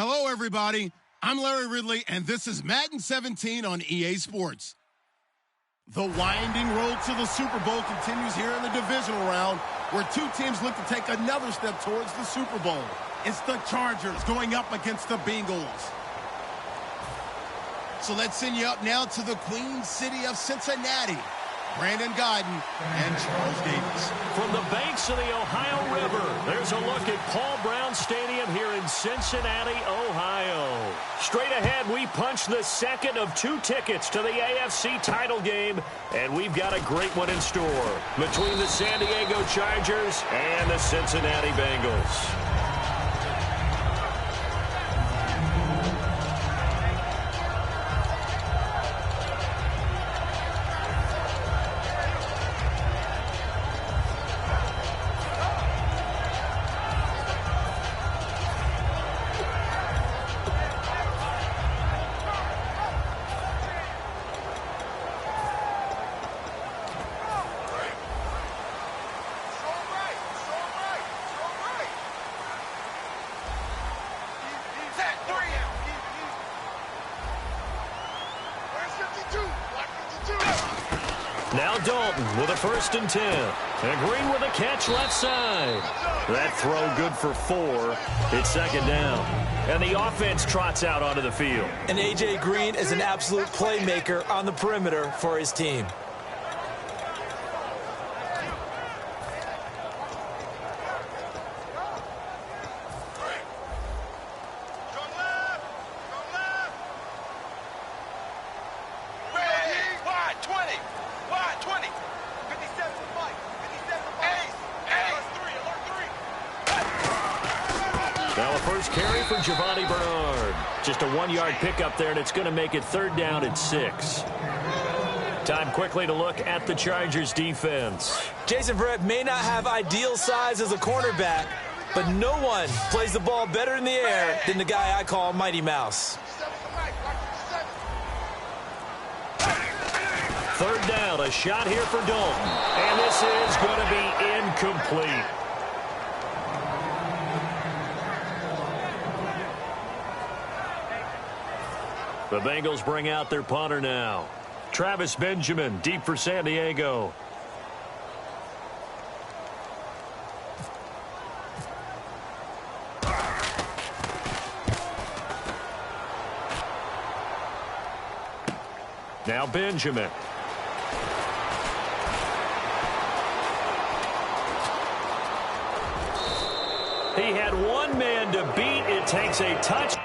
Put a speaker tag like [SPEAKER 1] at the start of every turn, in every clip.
[SPEAKER 1] Hello, everybody. I'm Larry Ridley, and this is Madden 17 on EA Sports. The winding road to the Super Bowl continues here in the divisional round, where two teams look to take another step towards the Super Bowl. It's the Chargers going up against the Bengals. So let's send you up now to the Queen City of Cincinnati. Brandon Guyton and Charles Davis.
[SPEAKER 2] From the banks of the Ohio River, there's a look at Paul Brown Stadium here in Cincinnati, Ohio. Straight ahead, we punch the second of two tickets to the AFC title game, and we've got a great one in store between the San Diego Chargers and the Cincinnati Bengals. Now Dalton with a 1st and 10. And Green with a catch left side. That throw good for 4. It's 2nd down. And the offense trots out onto the field.
[SPEAKER 3] And A.J. Green is an absolute playmaker on the perimeter for his team.
[SPEAKER 2] Now a first carry for Giovanni Bernard. Just a 1-yard pickup there, and it's going to make it 3rd down and 6. Time quickly to look at the Chargers defense.
[SPEAKER 3] Jason Verrett may not have ideal size as a cornerback, but no one plays the ball better in the air than the guy I call Mighty Mouse.
[SPEAKER 2] 3rd down, a shot here for Dalton. And this is going to be incomplete. The Bengals bring out their punter now. Travis Benjamin, deep for San Diego. Now Benjamin. He had one man to beat. It takes a touch.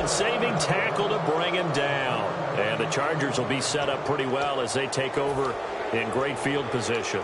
[SPEAKER 2] and saving tackle to bring him down. And the Chargers will be set up pretty well as they take over in great field position.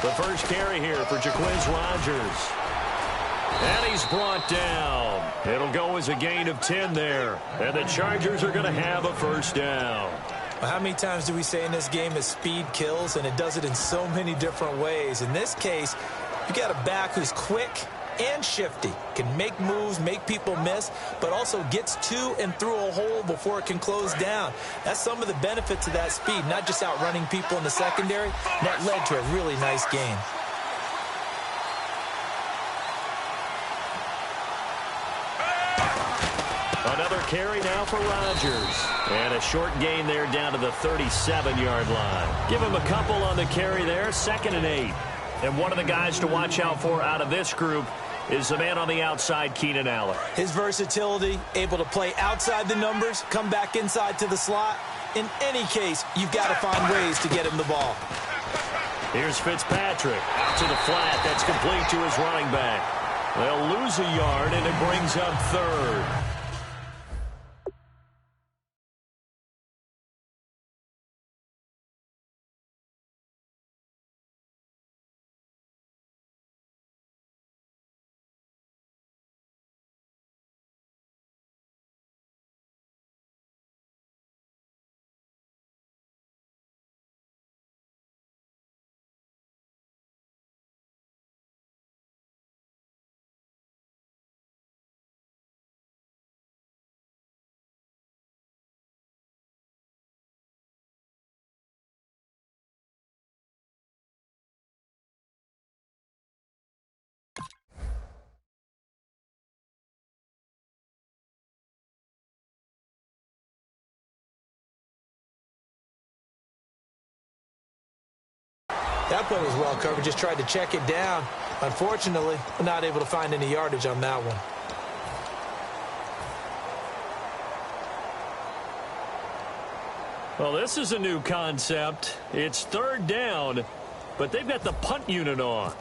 [SPEAKER 2] The first carry here for Jaquiz Rodgers. And he's brought down. It'll go as a gain of 10 there. And the Chargers are going to have a first down.
[SPEAKER 3] Well, how many times do we say in this game that speed kills, and it does it in so many different ways? In this case, you got a back who's quick and shifty, can make moves, make people miss, but also gets to and through a hole before it can close down. That's some of the benefits of that speed, not just outrunning people in the secondary. That led to a really nice gain.
[SPEAKER 2] Another carry now for Rodgers. And a short gain there down to the 37-yard line. Give him a couple on the carry there, 2nd and 8. And one of the guys to watch out for out of this group is the man on the outside, Keenan Allen.
[SPEAKER 3] His versatility, able to play outside the numbers, come back inside to the slot. In any case, you've got to find ways to get him the ball.
[SPEAKER 2] Here's Fitzpatrick out to the flat. That's complete to his running back. They'll lose a yard, and it brings up 3rd.
[SPEAKER 3] That play was well covered. Just tried to check it down. Unfortunately, not able to find any yardage on that one.
[SPEAKER 2] Well, this is a new concept. It's 3rd down, but they've got the punt unit on.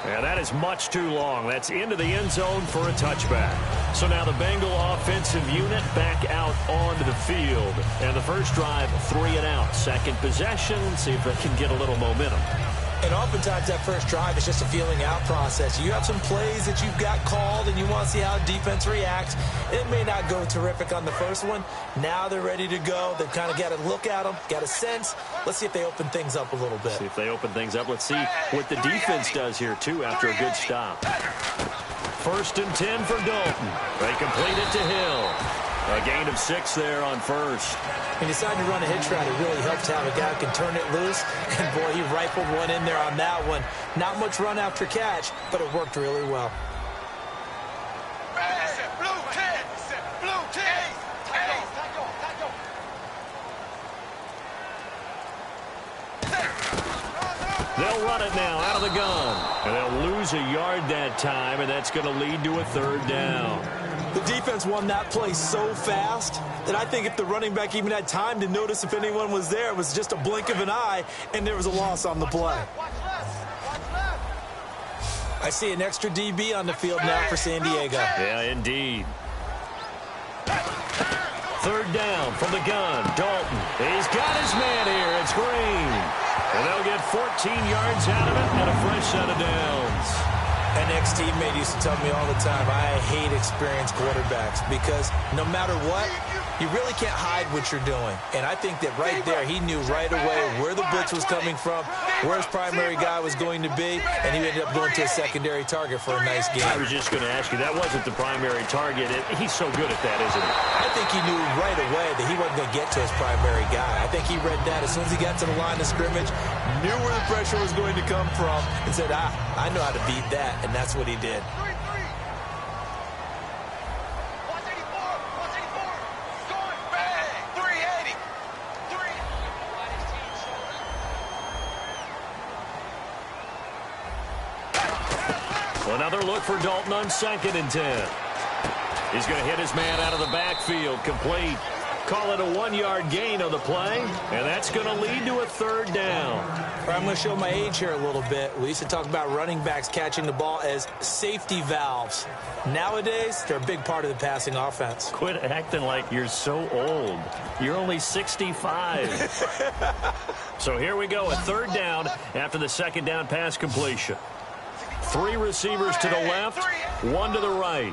[SPEAKER 2] And that is much too long. That's into the end zone for a touchback. So now the Bengal offensive unit back out onto the field. And the first drive, 3 and out. Second possession, see if they can get a little momentum.
[SPEAKER 3] And oftentimes that first drive is just a feeling out process. You have some plays that you've got called and you want to see how defense reacts. It may not go terrific on the first one. Now they're ready to go. They've kind of got to look at them, got a sense. Let's see if they open things up a little bit.
[SPEAKER 2] See if they open things up. Let's see what the defense does here, too, after a good stop. 1st and 10 for Dalton. They complete it to Hill. A gain of 6 there on first.
[SPEAKER 3] When you decide to run a hitch route, it really helps to have a guy who can turn it loose. And, boy, he rifled one in there on that one. Not much run after catch, but it worked really well.
[SPEAKER 2] They'll run it now out of the gun. And they'll lose a yard that time, and that's going to lead to a 3rd down.
[SPEAKER 3] The defense won that play so fast that I think if the running back even had time to notice if anyone was there, it was just a blink of an eye, and there was a loss on the play. I see an extra DB on the field now for San Diego.
[SPEAKER 2] Yeah, indeed. 3rd down from the gun. Dalton. He's got his man here. It's Green. And they'll get 14 yards out of it and a fresh set of downs.
[SPEAKER 3] And ex-teammate used to tell me all the time, I hate experienced quarterbacks because no matter what, you really can't hide what you're doing. And I think that right there, he knew right away where the blitz was coming from, where his primary guy was going to be, and he ended up going to a secondary target for a nice game.
[SPEAKER 2] I was just going to ask you, that wasn't the primary target. He's so good at that, isn't he?
[SPEAKER 3] I think he knew right away that he wasn't going to get to his primary guy. I think he read that as soon as he got to the line of scrimmage, knew where the pressure was going to come from, and said, I know how to beat that, and that's what he did.
[SPEAKER 2] Another look for Dalton on 2nd and 10. He's going to hit his man out of the backfield. Complete. Call it a 1-yard gain on the play, and that's going to lead to a 3rd down.
[SPEAKER 3] I'm going to show my age here a little bit. We used to talk about running backs catching the ball as safety valves. Nowadays, they're a big part of the passing offense.
[SPEAKER 2] Quit acting like you're so old. You're only 65. So here we go, a 3rd down after the 2nd down pass completion. 3 receivers to the left, 1 to the right.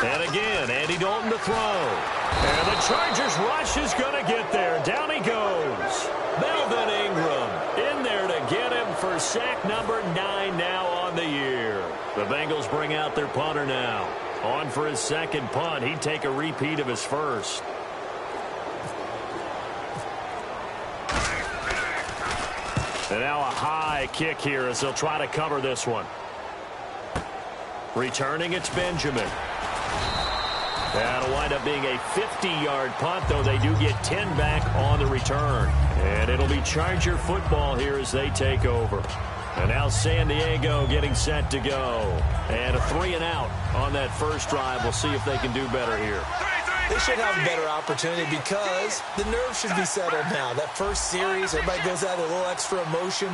[SPEAKER 2] And again, Andy Dalton to throw. And the Chargers rush is going to get there. Down he goes. Melvin Ingram in there to get him for sack number 9 now on the year. The Bengals bring out their punter now. On for his 2nd punt. He'd take a repeat of his first. And now a high kick here as they'll try to cover this one. Returning, it's Benjamin. That'll wind up being a 50-yard punt, though they do get 10 back on the return. And it'll be Charger football here as they take over. And now San Diego getting set to go. And a 3-and-out on that first drive. We'll see if they can do better here.
[SPEAKER 3] They should have a better opportunity because the nerves should be settled now. That first series, everybody goes out with a little extra emotion.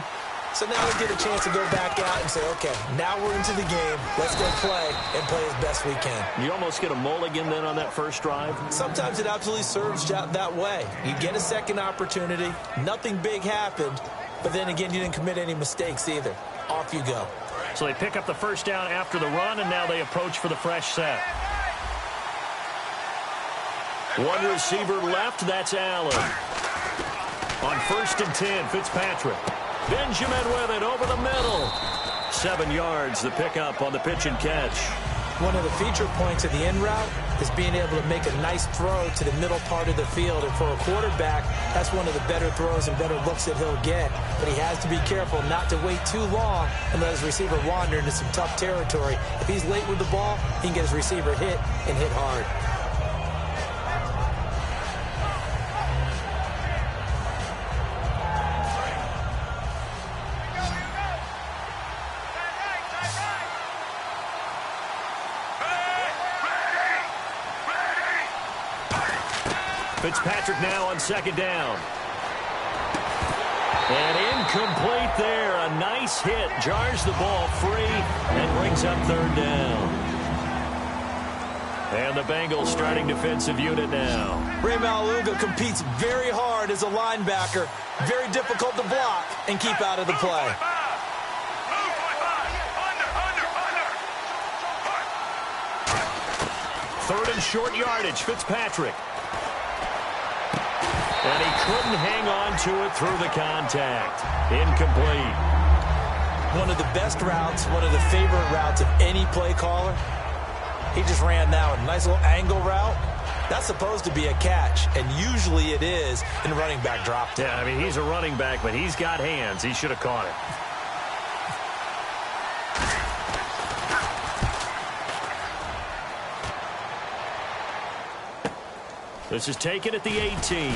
[SPEAKER 3] So now they get a chance to go back out and say, okay, now we're into the game. Let's go play and play as best we can.
[SPEAKER 2] You almost get a mulligan then on that first drive?
[SPEAKER 3] Sometimes it absolutely serves that way. You get a second opportunity. Nothing big happened. But then again, you didn't commit any mistakes either. Off you go.
[SPEAKER 2] So they pick up the first down after the run, and now they approach for the fresh set. 1 receiver left, that's Allen. On 1st and 10, Fitzpatrick. Benjamin with it over the middle. 7 yards, the pickup on the pitch and catch.
[SPEAKER 3] One of the feature points of the end route is being able to make a nice throw to the middle part of the field. And for a quarterback, that's one of the better throws and better looks that he'll get. But he has to be careful not to wait too long and let his receiver wander into some tough territory. If he's late with the ball, he can get his receiver hit and hit hard.
[SPEAKER 2] Fitzpatrick now on 2nd down. And incomplete there. A nice hit. Jars the ball free and brings up 3rd down. And the Bengals starting defensive unit now.
[SPEAKER 3] Ray Maluga competes very hard as a linebacker. Very difficult to block and keep out of the play.
[SPEAKER 2] Third and short yardage, Fitzpatrick. And he couldn't hang on to it through the contact. Incomplete.
[SPEAKER 3] One of the best routes, one of the favorite routes of any play caller. He just ran that one. Nice little angle route. That's supposed to be a catch, and usually it is, and the running back dropped it.
[SPEAKER 2] Yeah, I mean, he's a running back, but he's got hands. He should have caught it. This is taken at the 18.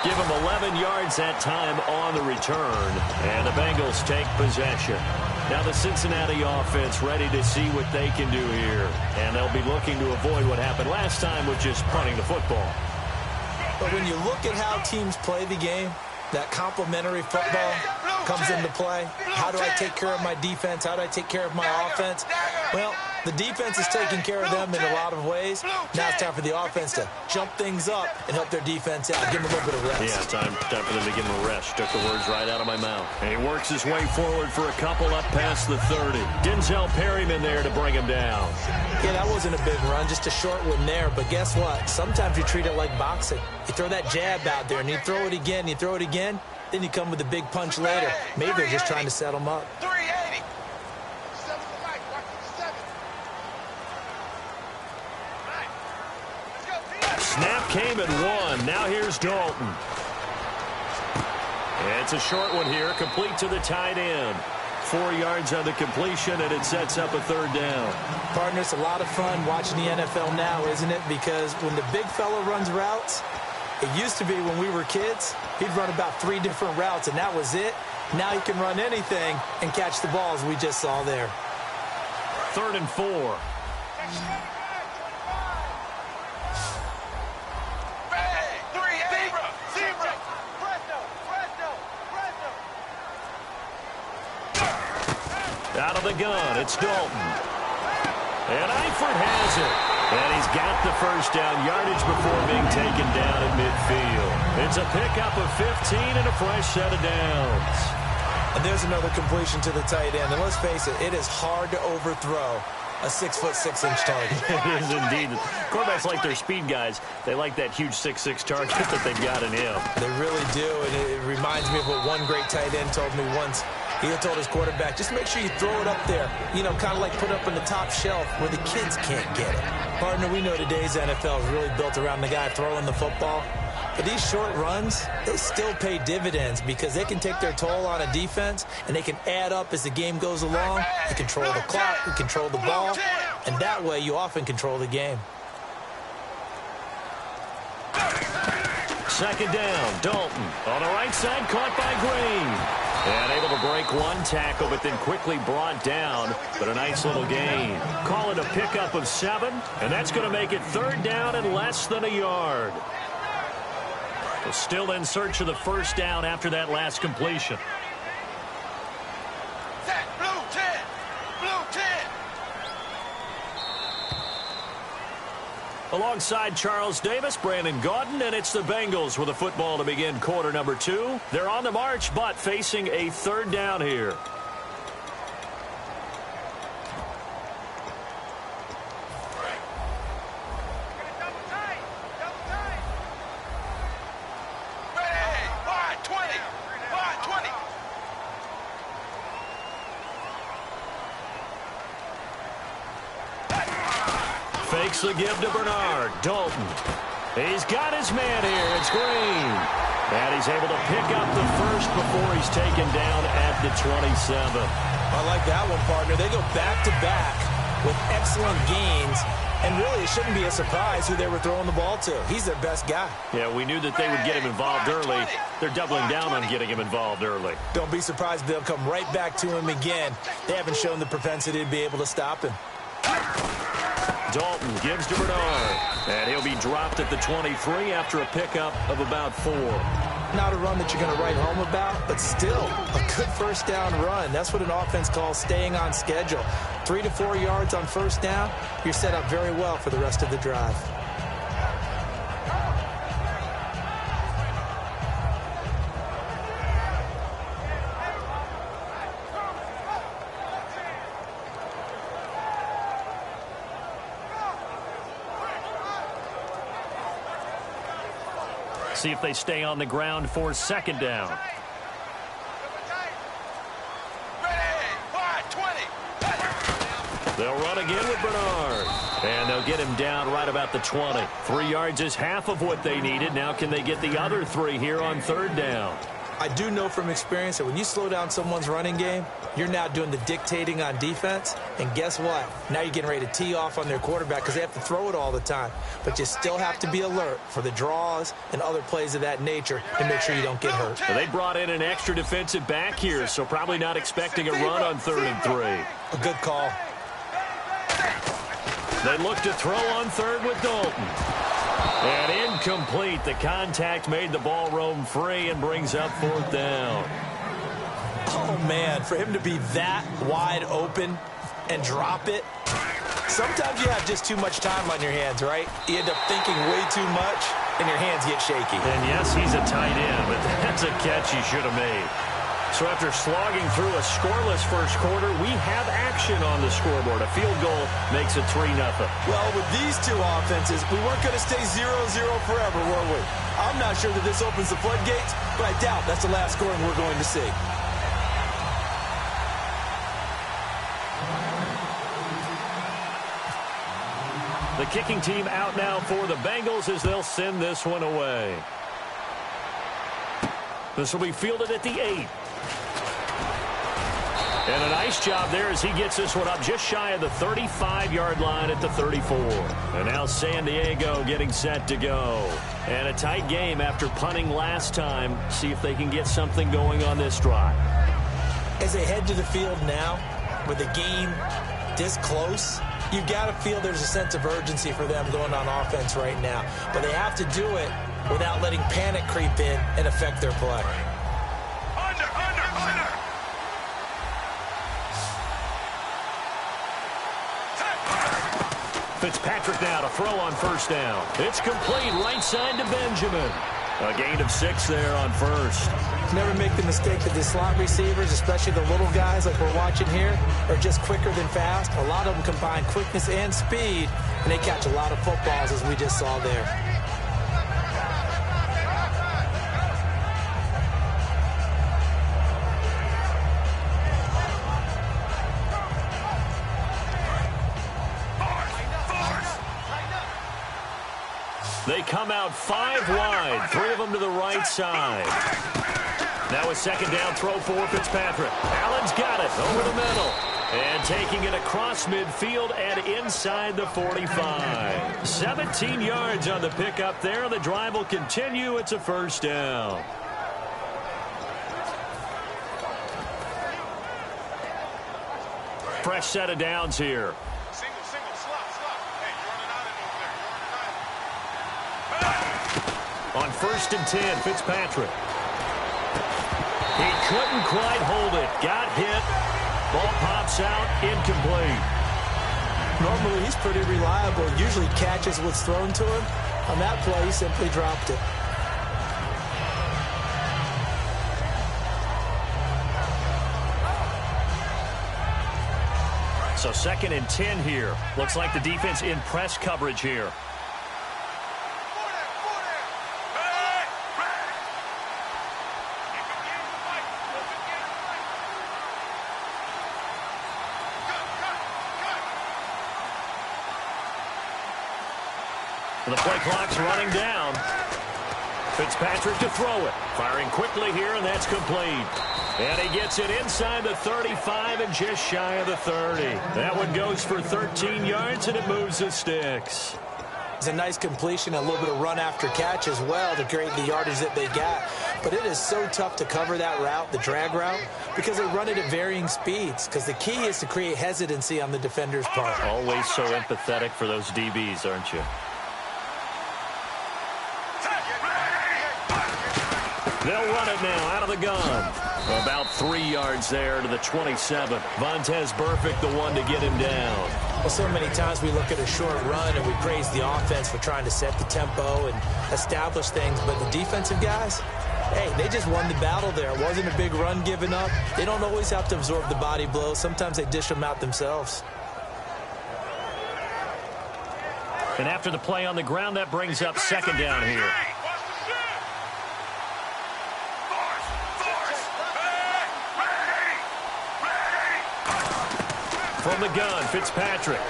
[SPEAKER 2] Give him 11 yards that time on the return. And the Bengals take possession. Now the Cincinnati offense ready to see what they can do here. And they'll be looking to avoid what happened last time with just punting the football.
[SPEAKER 3] But when you look at how teams play the game, that complementary football comes into play. How do I take care of my defense? How do I take care of my offense? Well, The defense is taking care of them in a lot of ways. Now it's time for the offense to jump things up and help their defense out. Give them a little bit of rest.
[SPEAKER 2] Yeah, time for them to give him a rest. Took the words right out of my mouth. And he works his way forward for a couple up past the 30. Denzel Perryman there to bring him down.
[SPEAKER 3] Yeah, that wasn't a big run, just a short one there. But guess what? Sometimes you treat it like boxing. You throw that jab out there, and you throw it again, you throw it again, then you come with a big punch later. Maybe they're just trying to set them up.
[SPEAKER 4] 380.
[SPEAKER 2] Snap came and won. Now here's Dalton. It's a short one here, complete to the tight end. 4 yards on the completion, and it sets up a third down.
[SPEAKER 3] Partner, it's a lot of fun watching the NFL now, isn't it? Because when the big fella runs routes, it used to be when we were kids, he'd run about 3 different routes, and that was it. Now he can run anything and catch the balls we just saw there.
[SPEAKER 2] 3rd and 4. Out of the gun, it's Dalton. And Eifert has it. And he's got the first down, yardage before being taken down at midfield. It's a pickup of 15 and a fresh set of downs.
[SPEAKER 3] And there's another completion to the tight end. And let's face it, it is hard to overthrow a 6'6" target.
[SPEAKER 2] It is indeed. Quarterbacks like their speed guys. They like that huge 6'6" target that they've got in him.
[SPEAKER 3] They really do, and it reminds me of what one great tight end told me once. He had told his quarterback, just make sure you throw it up there, you know, kind of like put it up on the top shelf where the kids can't get it. Partner, we know today's NFL is really built around the guy throwing the football. But these short runs, they still pay dividends because they can take their toll on a defense, and they can add up as the game goes along. You control the clock, you control the ball, and that way you often control the game.
[SPEAKER 2] 2nd down, Dalton on the right side, caught by Green. And able to break one tackle, but then quickly brought down. But a nice little gain. Call it a pickup of 7, and that's going to make it 3rd down and less than a yard. We're still in search of the first down after that last completion.
[SPEAKER 4] Blue 10. Blue 10.
[SPEAKER 2] Alongside Charles Davis, Brandon Gaudin, and it's the Bengals with the football to begin quarter number 2. They're on the march, but facing a 3rd down here. Fakes the give to Bernard. Dalton. He's got his man here. It's Green. And he's able to pick up the first before he's taken down at the 27.
[SPEAKER 3] I like that one, partner. They go back-to-back with excellent gains. And really, it shouldn't be a surprise who they were throwing the ball to. He's their best guy.
[SPEAKER 2] Yeah, we knew that they would get him involved early. They're doubling down on getting him involved early.
[SPEAKER 3] Don't be surprised if they'll come right back to him again. They haven't shown the propensity to be able to stop him.
[SPEAKER 2] Dalton gives to Bernard. And he'll be dropped at the 23 after a pickup of about 4.
[SPEAKER 3] Not a run that you're going to write home about, but still a good first down run. That's what an offense calls staying on schedule. 3 to 4 yards on first down, you're set up very well for the rest of the drive.
[SPEAKER 2] See if they stay on the ground for 2nd down. They'll run again with Bernard. And they'll get him down right about the 20. 3 yards is half of what they needed. Now can they get the other 3 here on 3rd down?
[SPEAKER 3] I do know from experience that when you slow down someone's running game, you're now doing the dictating on defense. And guess what? Now you're getting ready to tee off on their quarterback because they have to throw it all the time. But you still have to be alert for the draws and other plays of that nature to make sure you don't get hurt.
[SPEAKER 2] Well, they brought in an extra defensive back here, so probably not expecting a run on 3rd and 3.
[SPEAKER 3] A good call.
[SPEAKER 2] They look to throw on 3rd with Dalton. And incomplete. The contact made the ball roam free and brings up 4th down.
[SPEAKER 3] Oh, man, for him to be that wide open and drop it, Sometimes you have just too much time on your hands, right? You end up thinking way too much, and your hands get shaky.
[SPEAKER 2] And yes, he's a tight end, but that's a catch he should have made. So after slogging through a scoreless first quarter, we have action on the scoreboard. A field goal makes it 3-0.
[SPEAKER 3] Well, with these two offenses, we weren't going to stay 0-0 forever, were we? I'm not sure that this opens the floodgates, but I doubt that's the last scoring we're going to see.
[SPEAKER 2] The kicking team out now for the Bengals as they'll send this one away. This will be fielded at the 8. And a nice job there as he gets this one up just shy of the 35-yard line at the 34. And now San Diego getting set to go. And a tight game after punting last time. See if they can get something going on this drive.
[SPEAKER 3] As they head to the field now, with the game this close, you've got to feel there's a sense of urgency for them going on offense right now. But they have to do it without letting panic creep in and affect their play.
[SPEAKER 4] Under.
[SPEAKER 2] Fitzpatrick now to throw on first down. It's complete right side to Benjamin. A gain of 6 there on first.
[SPEAKER 3] Never make the mistake that the slot receivers, especially the little guys like we're watching here, are just quicker than fast. A lot of them combine quickness and speed, and they catch a lot of footballs as we just saw there.
[SPEAKER 2] They come out 5 wide, 3 of them to the right side. Now a second down throw for Fitzpatrick. Allen's got it over the middle. And taking it across midfield and inside the 45. 17 yards on the pickup there. The drive will continue. It's a first down. Fresh set of downs here. On first and 10, Fitzpatrick. He couldn't quite hold it. Got hit. Ball pops out. Incomplete.
[SPEAKER 3] Normally, he's pretty reliable. Usually catches what's thrown to him. On that play, he simply dropped it.
[SPEAKER 2] So second and 10 here. Looks like the defense in press coverage here. The play clock's running down. Fitzpatrick to throw it. Firing quickly here, and that's complete. And he gets it inside the 35 and just shy of the 30. That one goes for 13 yards, and it moves the sticks.
[SPEAKER 3] It's a nice completion, a little bit of run after catch as well to create the yardage that they got. But it is so tough to cover that route, the drag route, because they run it at varying speeds. Because the key is to create hesitancy on the defender's part.
[SPEAKER 2] Always so empathetic for those DBs, aren't you? They'll run it now out of the gun. About 3 yards there to the 27. Vontaze Burfict, the one to get him down.
[SPEAKER 3] Well, so many times we look at a short run and we praise the offense for trying to set the tempo and establish things. But the defensive guys, hey, they just won the battle there. It wasn't a big run given up. They don't always have to absorb the body blows. Sometimes they dish them out themselves.
[SPEAKER 2] And after the play on the ground, that brings up second down here. From the gun, Fitzpatrick.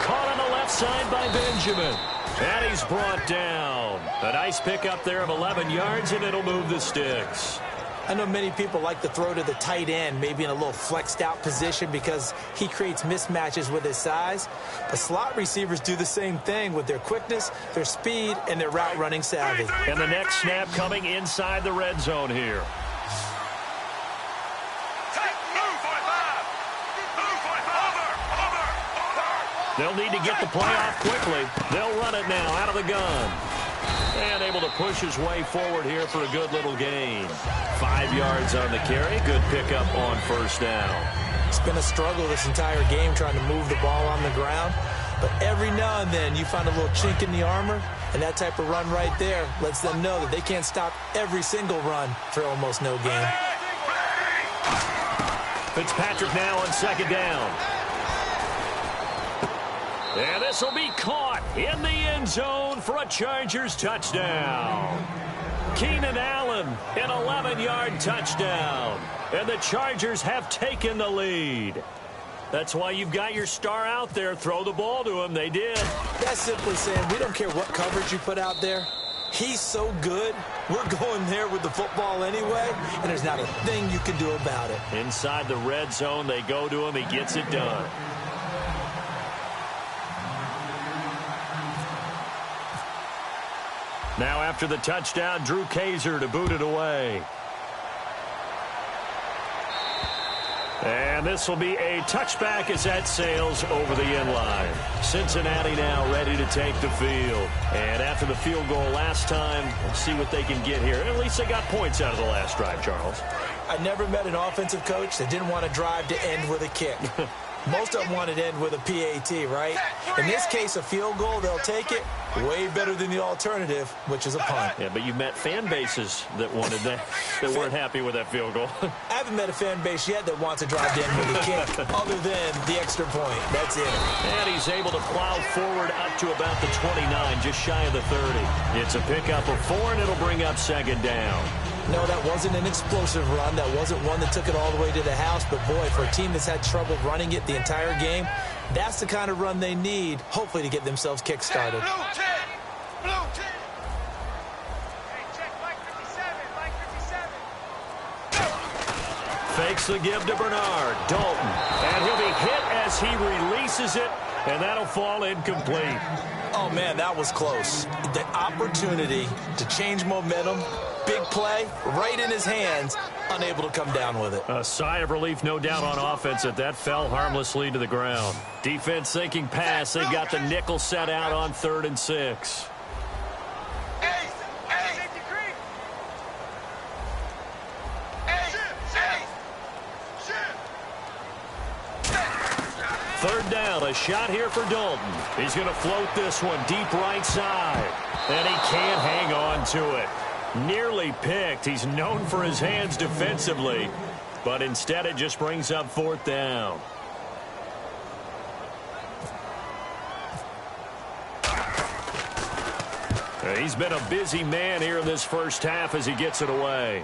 [SPEAKER 2] Caught on the left side by Benjamin. And he's brought down. A nice pickup there of 11 yards, and it'll move the sticks.
[SPEAKER 3] I know many people like to throw to the tight end, maybe in a little flexed out position because he creates mismatches with his size. But slot receivers do the same thing with their quickness, their speed, and their route running savvy.
[SPEAKER 2] And the next snap coming inside the red zone here. They'll need to get the play off quickly. They'll run it now out of the gun. And able to push his way forward here for a good little gain. 5 yards on the carry. Good pickup on first down.
[SPEAKER 3] It's been a struggle this entire game trying to move the ball on the ground. But every now and then you find a little chink in the armor, and that type of run right there lets them know that they can't stop every single run for almost no gain.
[SPEAKER 2] Fitzpatrick now on second down. And this will be caught in the end zone for a Chargers touchdown. Keenan Allen, an 11-yard touchdown. And the Chargers have taken the lead. That's why you've got your star out there. Throw the ball to him. They did.
[SPEAKER 3] That's simply saying we don't care what coverage you put out there. He's so good. We're going there with the football anyway, and there's not a thing you can do about it.
[SPEAKER 2] Inside the red zone, they go to him. He gets it done. Now after the touchdown, Drew Kaiser to boot it away. And this will be a touchback as that sails over the end line. Cincinnati now ready to take the field. And after the field goal last time, let's see what they can get here. At least they got points out of the last drive, Charles.
[SPEAKER 3] I never met an offensive coach that didn't want to drive to end with a kick. Most of them wanted to end with a PAT, right? In this case, a field goal, they'll take it. Way better than the alternative, which is a punt.
[SPEAKER 2] Yeah, but you met fan bases that wanted that, that weren't happy with that field goal.
[SPEAKER 3] I haven't met a fan base yet that wants to drive to end with a kick, other than the extra point. That's it.
[SPEAKER 2] And he's able to plow forward up to about the 29, just shy of the 30. It's a pickup of 4, and it'll bring up second down.
[SPEAKER 3] No, that wasn't an explosive run. That wasn't one that took it all the way to the house. But, boy, for a team that's had trouble running it the entire game, that's the kind of run they need, hopefully, to get themselves kick-started.
[SPEAKER 4] Blue 10. Blue 10.
[SPEAKER 2] Fakes the give to Bernard. Dalton. And he'll be hit as he releases it, and that'll fall incomplete.
[SPEAKER 3] Oh, man, that was close. The opportunity to change momentum, big play, right in his hands, unable to come down with it.
[SPEAKER 2] A sigh of relief, no doubt, on offense that that fell harmlessly to the ground. Defense thinking pass. They've got the nickel set out on 3rd and 6. Third down, a shot here for Dalton. He's going to float this one deep right side. And he can't hang on to it. Nearly picked. He's known for his hands defensively, but instead it just brings up 4th down. He's been a busy man here in this first half as he gets it away.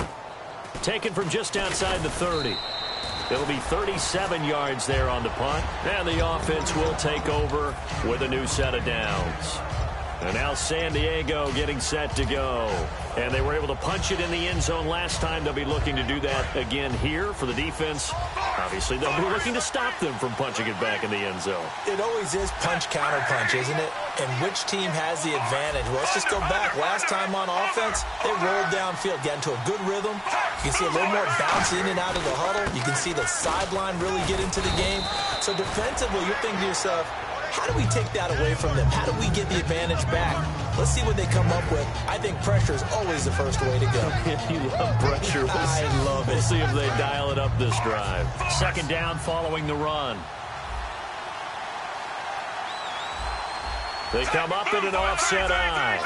[SPEAKER 2] Taken from just outside the 30. It'll be 37 yards there on the punt, and the offense will take over with a new set of downs. And now San Diego getting set to go. And they were able to punch it in the end zone last time. They'll be looking to do that again here for the defense. Obviously, they'll be looking to stop them from punching it back in the end zone.
[SPEAKER 3] It always is punch-counter-punch, isn't it? And which team has the advantage? Well, let's just go back. Last time on offense, they rolled downfield, got into a good rhythm. You can see a little more bounce in and out of the huddle. You can see the sideline really get into the game. So defensively, you're thinking to yourself, how do we take that away from them? How do we get the advantage back? Let's see what they come up with. I think pressure is always the first way to go.
[SPEAKER 2] You love pressure.
[SPEAKER 3] I love it.
[SPEAKER 2] We'll see if they dial it up this drive. Second down following the run. They come up in an offset eye.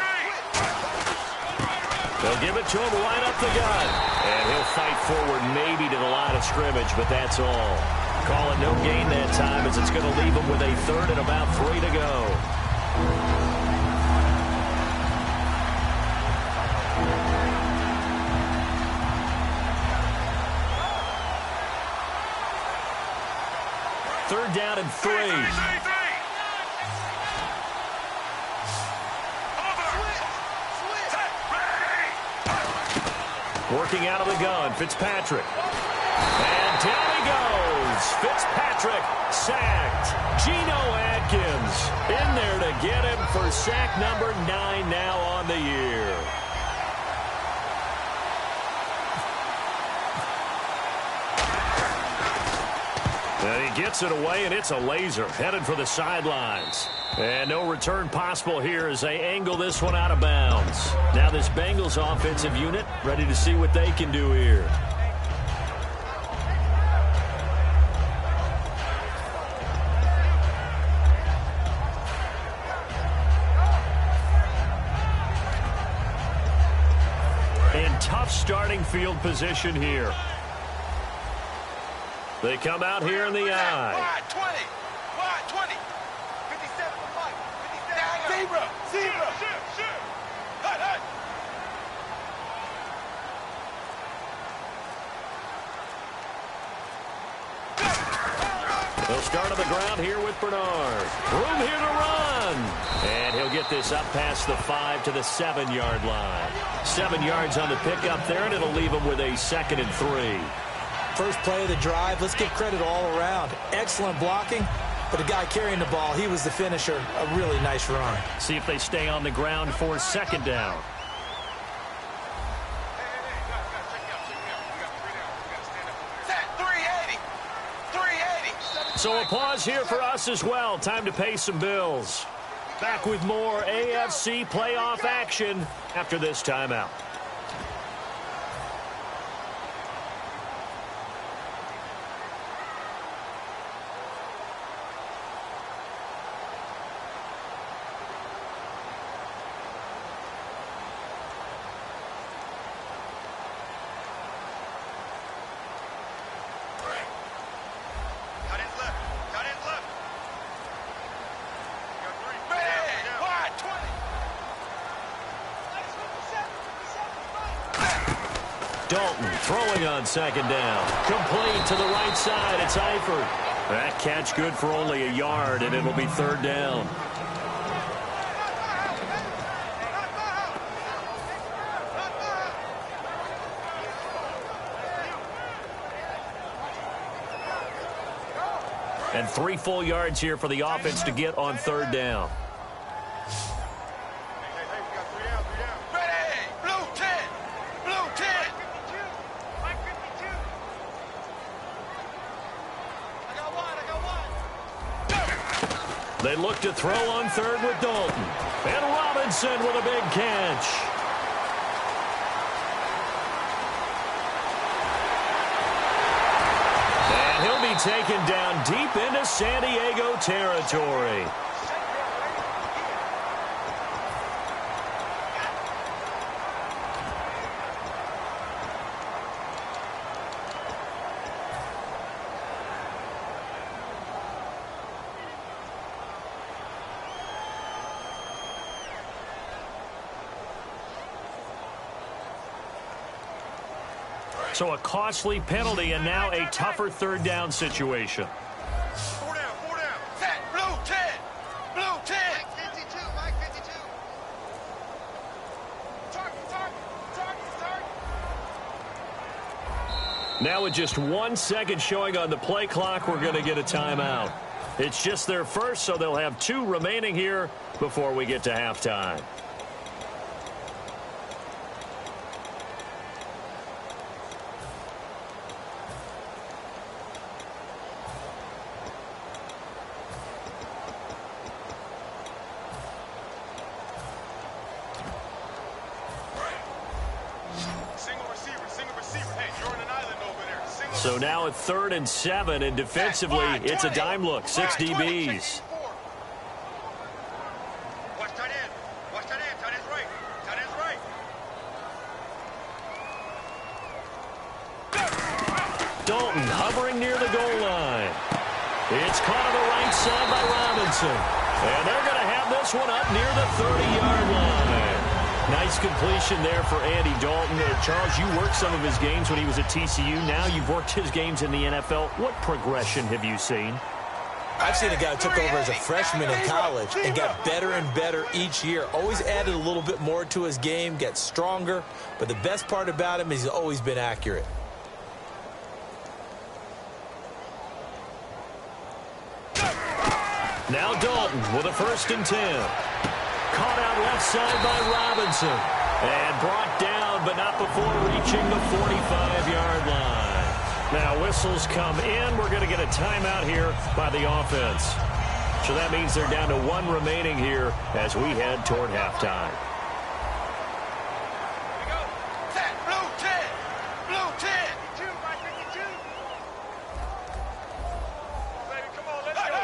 [SPEAKER 2] They'll give it to him right up the gut. And he'll fight forward maybe to the line of scrimmage, but that's all. Call it no gain that time as it's going to leave him with a 3rd and about 3 to go. Third down and 3. Working out of the gun, Fitzpatrick. And down he goes. Fitzpatrick sacked. Geno Atkins in there to get him for sack number 9 now on the year. And he gets it away, and it's a laser headed for the sidelines. And no return possible here as they angle this one out of bounds. Now this Bengals offensive unit ready to see what they can do here. field position here. They come out here in the I.
[SPEAKER 4] Wide 20. Wide 20. 57 to Mike. 57. Zebra. Zebra. Shoot. Hut.
[SPEAKER 2] He'll start on the ground here with Bernard. Room here to run. And he'll get this up past the 5 to the 7-yard line. 7 yards on the pickup there, and it'll leave him with a 2nd and 3.
[SPEAKER 3] First play of the drive, let's give credit all around. Excellent blocking, but the guy carrying the ball, he was the finisher. A really nice run.
[SPEAKER 2] See if they stay on the ground for 2nd down. So a pause here for us as well. Time to pay some bills. Back with more AFC playoff action after this timeout. Dalton throwing on 2nd down. Complete to the right side. It's Eifert. That catch good for only a yard, and it'll be 3rd down. And 3 full yards here for the offense to get on 3rd down. They look to throw on 3rd with Dalton. And Robinson with a big catch. And he'll be taken down deep into San Diego territory. So a costly penalty and now a tougher 3rd down situation.
[SPEAKER 4] 4 down. Set. Blue 10. Blue 10. Mike 52. Mike 52. Target.
[SPEAKER 2] Now with just 1 second showing on the play clock, we're going to get a timeout. It's just their first, so they'll have 2 remaining here before we get to halftime. So now at 3rd and 7, and defensively, it's a dime look. 6 DBs.
[SPEAKER 4] Watch tight end. Tight end's right.
[SPEAKER 2] Dalton hovering near the goal line. It's caught on the right side by Robinson. And they're going to have this one up near the 30-yard line. Nice completion there for Andy Dalton. Charles, you worked some of his games when he was at TCU. Now you've worked his games in the NFL. What progression have you seen?
[SPEAKER 3] I've seen a guy who took over as a freshman in college and got better and better each year. Always added a little bit more to his game, gets stronger. But the best part about him is he's always been accurate.
[SPEAKER 2] Now Dalton with a 1st and 10. Caught out left side by Robinson. And brought down, but not before reaching the 45-yard line. Now whistles come in. We're going to get a timeout here by the offense. So that means they're down to 1 remaining here as we head toward halftime.
[SPEAKER 4] Here we go. Set. Blue 10. Blue 10. 52 by 52. Baby, come on, let's go.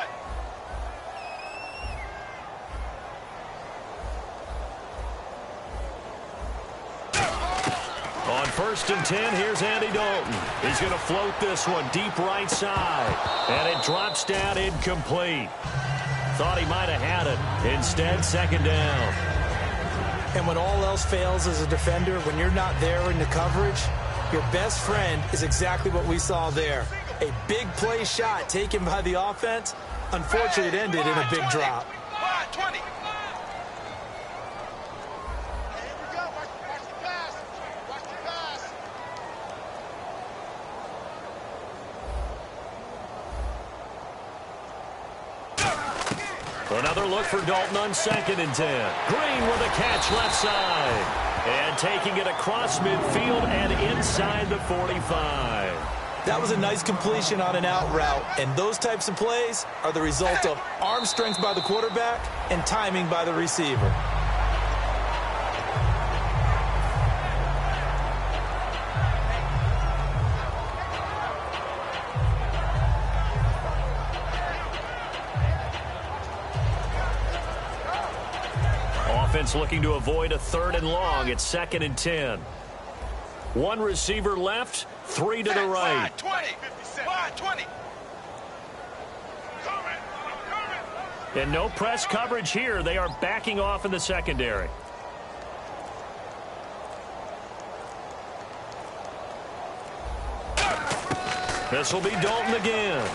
[SPEAKER 2] On 1st and 10. Here's Andy Dalton. He's going to float this one deep right side. And it drops down incomplete. Thought he might have had it. Instead, 2nd down.
[SPEAKER 3] And when all else fails as a defender, when you're not there in the coverage, your best friend is exactly what we saw there. A big play shot taken by the offense. Unfortunately, it ended in a big drop.
[SPEAKER 4] 20.
[SPEAKER 2] Another look for Dalton on 2nd and 10. Green with a catch left side. And taking it across midfield and inside the 45.
[SPEAKER 3] That was a nice completion on an out route. And those types of plays are the result of arm strength by the quarterback and timing by the receiver.
[SPEAKER 2] Offense looking to avoid a 3rd and long. It's 2nd and 10. One receiver left, 3 to the right.
[SPEAKER 4] 20. 20.
[SPEAKER 2] And no press coverage here. They are backing off in the secondary. This will be Dalton again.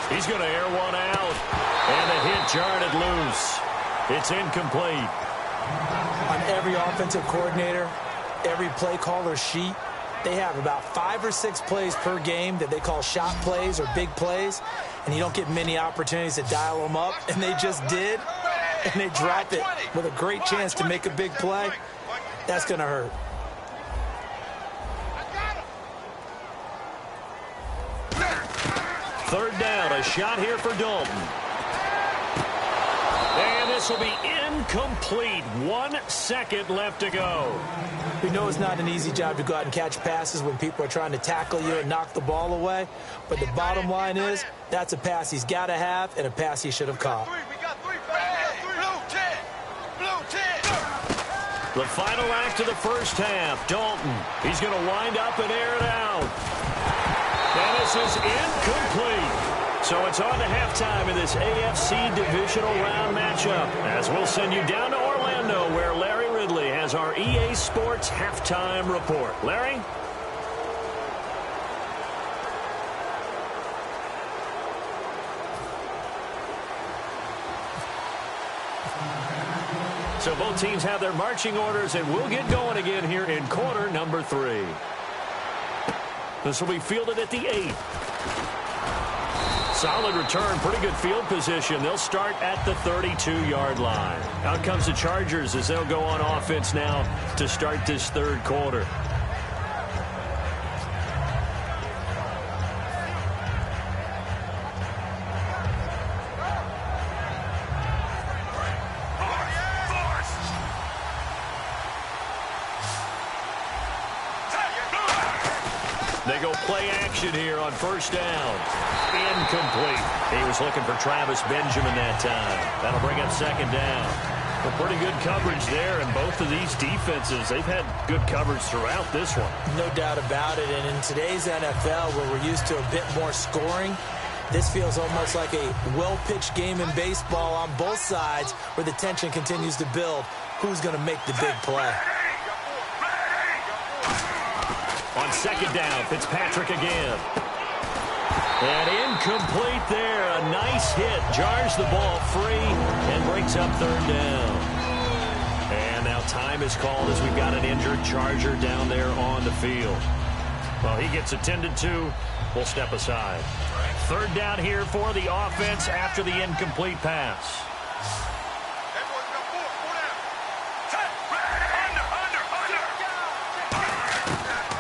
[SPEAKER 2] He's going to air one out. And the hit jarred it loose. It's incomplete.
[SPEAKER 3] On every offensive coordinator, every play caller's sheet, they have about 5 or 6 plays per game that they call shot plays or big plays, and you don't get many opportunities to dial them up, and they just did, and they drop it with a great chance to make a big play. That's going to hurt.
[SPEAKER 2] Third down, a shot here for Dalton. And this will be incomplete. 1 second left to go.
[SPEAKER 3] We know it's not an easy job to go out and catch passes when people are trying to tackle you and knock the ball away. But the bottom line is, that's a pass he's got to have and a pass he should have caught.
[SPEAKER 2] The final act of the first half. Dalton, he's going to wind up and air it out. And this is incomplete. So it's on to halftime in this AFC Divisional Round matchup, as we'll send you down to Orlando, where Larry Ridley has our EA Sports Halftime Report. Larry? So both teams have their marching orders, and we'll get going again here in quarter number 3. This will be fielded at the 8. Solid return, pretty good field position. They'll start at the 32-yard line. Out comes the Chargers as they'll go on offense now to start this third quarter. They go play action here on first down. Incomplete. He was looking for Travis Benjamin that time. That'll bring up second down. Well, pretty good coverage there, and both of these defenses, they've had good coverage throughout this one.
[SPEAKER 3] No doubt about it, and in today's NFL, where we're used to a bit more scoring, this feels almost like a well-pitched game in baseball on both sides, where the tension continues to build. Who's going to make the big play?
[SPEAKER 2] On second down, Fitzpatrick again. And incomplete there. A nice hit. Jars the ball free and brings up third down. And now time is called as we've got an injured Charger down there on the field. Well, he gets attended to. We'll step aside. Third down here for the offense after the incomplete pass.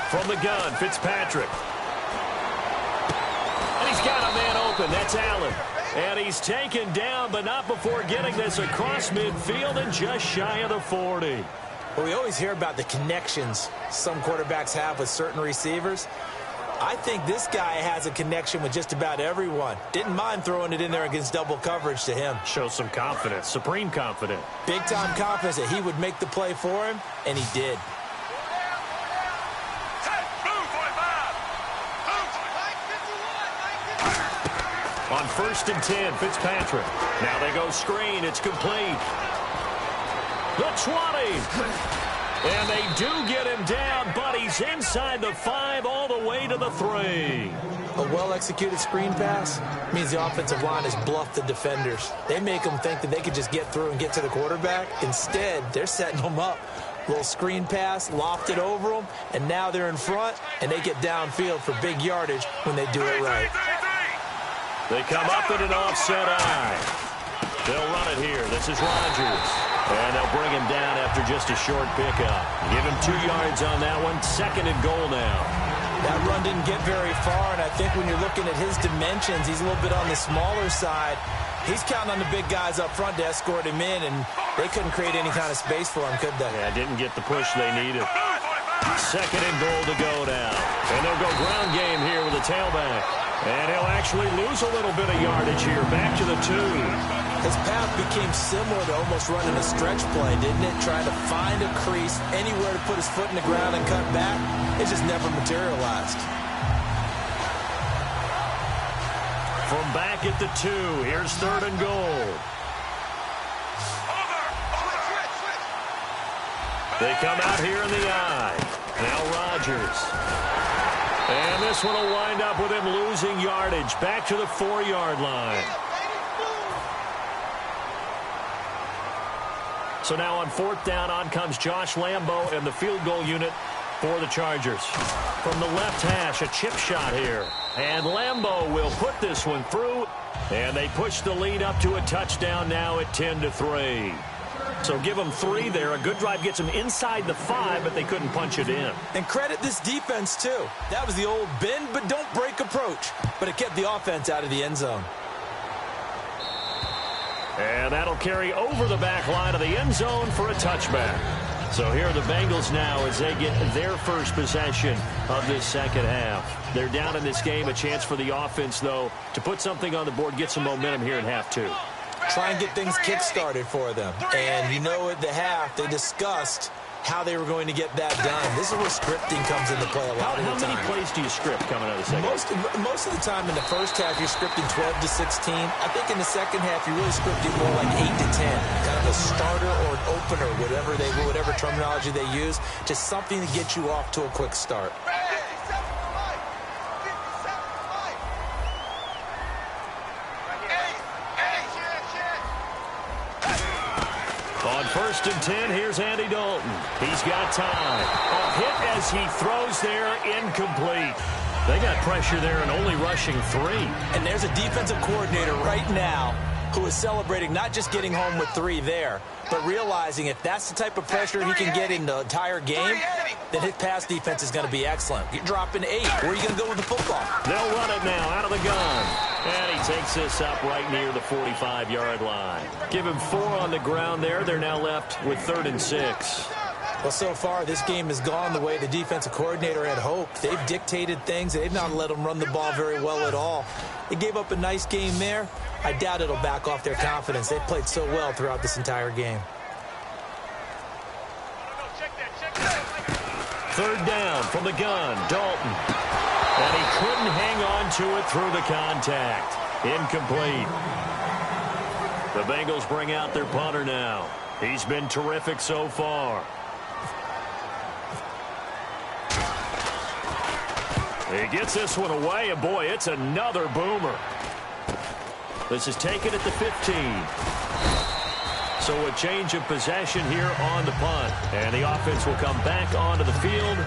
[SPEAKER 2] From the gun, Fitzpatrick. And he's got a man open. That's Allen. And he's taken down, but not before getting this across midfield and just shy of the 40.
[SPEAKER 3] Well, we always hear about the connections some quarterbacks have with certain receivers. I think this guy has a connection with just about everyone. Didn't mind throwing it in there against double coverage to him.
[SPEAKER 2] Shows some confidence, supreme confidence.
[SPEAKER 3] Big-time confidence that he would make the play for him, and he did.
[SPEAKER 2] On 1st and 10, Fitzpatrick. Now they go screen. It's complete. The 20. And they do get him down, but he's inside the 5 all the way to the 3.
[SPEAKER 3] A well-executed screen pass means the offensive line has bluffed the defenders. They make them think that they could just get through and get to the quarterback. Instead, they're setting them up. Little screen pass, lofted over them, and now they're in front, and they get downfield for big yardage when they do it right.
[SPEAKER 2] They come up in an offset eye. They'll run it here. This is Rodgers. And they'll bring him down after just a short pickup. Give him 2 yards on that one. 2nd and goal now.
[SPEAKER 3] That run didn't get very far, and I think when you're looking at his dimensions, he's a little bit on the smaller side. He's counting on the big guys up front to escort him in, and they couldn't create any kind of space for him, could they?
[SPEAKER 2] Yeah, didn't get the push they needed. 2nd and goal to go now. And they'll go ground game here with a tailback. And he'll actually lose a little bit of yardage here. Back to the 2.
[SPEAKER 3] His path became similar to almost running a stretch play, didn't it? Trying to find a crease, anywhere to put his foot in the ground and cut back. It just never materialized.
[SPEAKER 2] From back at the 2, here's 3rd and goal. They come out here in the eye. Now Rodgers. And this one will wind up with him losing yardage. Back to the 4-yard line. So now on 4th down, on comes Josh Lambo and the field goal unit for the Chargers. From the left hash, a chip shot here. And Lambo will put this one through. And they push the lead up to a touchdown now at 10-3. So give them 3 there. A good drive gets them inside the 5, but they couldn't punch it in.
[SPEAKER 3] And credit this defense, too. That was the old bend but don't break approach. But it kept the offense out of the end zone.
[SPEAKER 2] And that'll carry over the back line of the end zone for a touchback. So here are the Bengals now as they get their first possession of this second half. They're down in this game. A chance for the offense, though, to put something on the board, get some momentum here in half 2.
[SPEAKER 3] Try and get things kick-started for them. And you know at the half, they discussed how they were going to get that done. This is where scripting comes into play a lot of the time.
[SPEAKER 2] How many plays do you script coming out of the second half?
[SPEAKER 3] Most of the time in the first half, you're scripting 12 to 16. I think in the second half, you're really scripting more like 8 to 10. Kind of a starter or an opener, whatever terminology they use. Just something to get you off to a quick start.
[SPEAKER 2] On 1st and 10, here's Andy Dalton. He's got time. A hit as he throws there, incomplete. They got pressure there and only rushing 3.
[SPEAKER 3] And there's a defensive coordinator right now who is celebrating not just getting home with 3 there, but realizing if that's the type of pressure he can get in the entire game, then his pass defense is going to be excellent. You're dropping 8. Where are you going to go with the football?
[SPEAKER 2] They'll run it now out of the gun. And he takes this up right near the 45-yard line. Give him 4 on the ground there. They're now left with 3rd and 6.
[SPEAKER 3] Well, so far, this game has gone the way the defensive coordinator had hoped. They've dictated things. They've not let them run the ball very well at all. They gave up a nice game there. I doubt it'll back off their confidence. They've played so well throughout this entire game.
[SPEAKER 2] 3rd down from the gun, Dalton. And he couldn't hang on to it through the contact. Incomplete. The Bengals bring out their punter now. He's been terrific so far. He gets this one away, and boy, it's another boomer. This is taken at the 15. So a change of possession here on the punt. And the offense will come back onto the field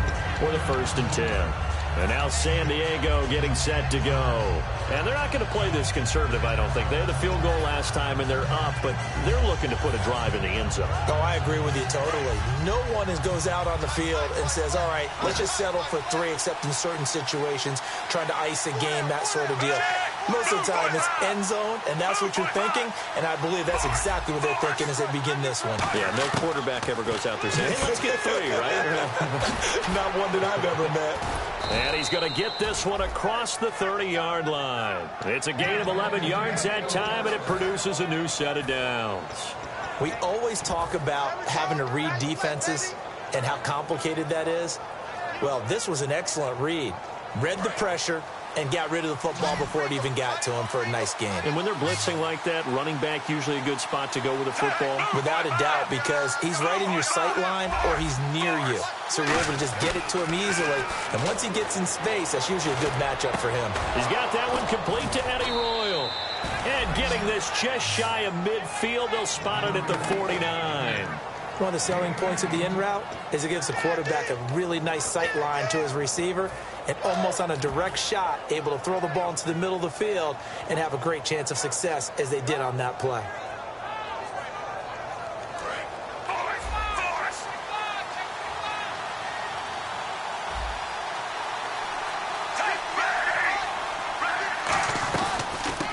[SPEAKER 2] for the 1st and 10. And now San Diego getting set to go. And they're not going to play this conservative, I don't think. They had the field goal last time, and they're up, but they're looking to put a drive in the end zone.
[SPEAKER 3] Oh, I agree with you totally. No one goes out on the field and says, all right, let's just settle for 3, except in certain situations, trying to ice a game, that sort of deal. Most of the time, it's end zone, and that's what you're thinking, and I believe that's exactly what they're thinking as they begin this one.
[SPEAKER 2] Yeah, no quarterback ever goes out there saying, hey, let's get 3, right?
[SPEAKER 3] Not one that I've ever met.
[SPEAKER 2] And he's going to get this one across the 30-yard line. It's a gain of 11 yards that time, and it produces a new set of downs.
[SPEAKER 3] We always talk about having to read defenses and how complicated that is. Well, this was an excellent read. Read the pressure, and got rid of the football before it even got to him for a nice gain.
[SPEAKER 2] And when they're blitzing like that, running back usually a good spot to go with the football?
[SPEAKER 3] Without a doubt, because he's right in your sight line or he's near you. So you're able to just get it to him easily. And once he gets in space, that's usually a good matchup for him.
[SPEAKER 2] He's got that one complete to Eddie Royal. And getting this just shy of midfield, they'll spot it at the 49.
[SPEAKER 3] One of the selling points of the in route is it gives the quarterback a really nice sight line to his receiver and almost on a direct shot able to throw the ball into the middle of the field and have a great chance of success as they did on that play.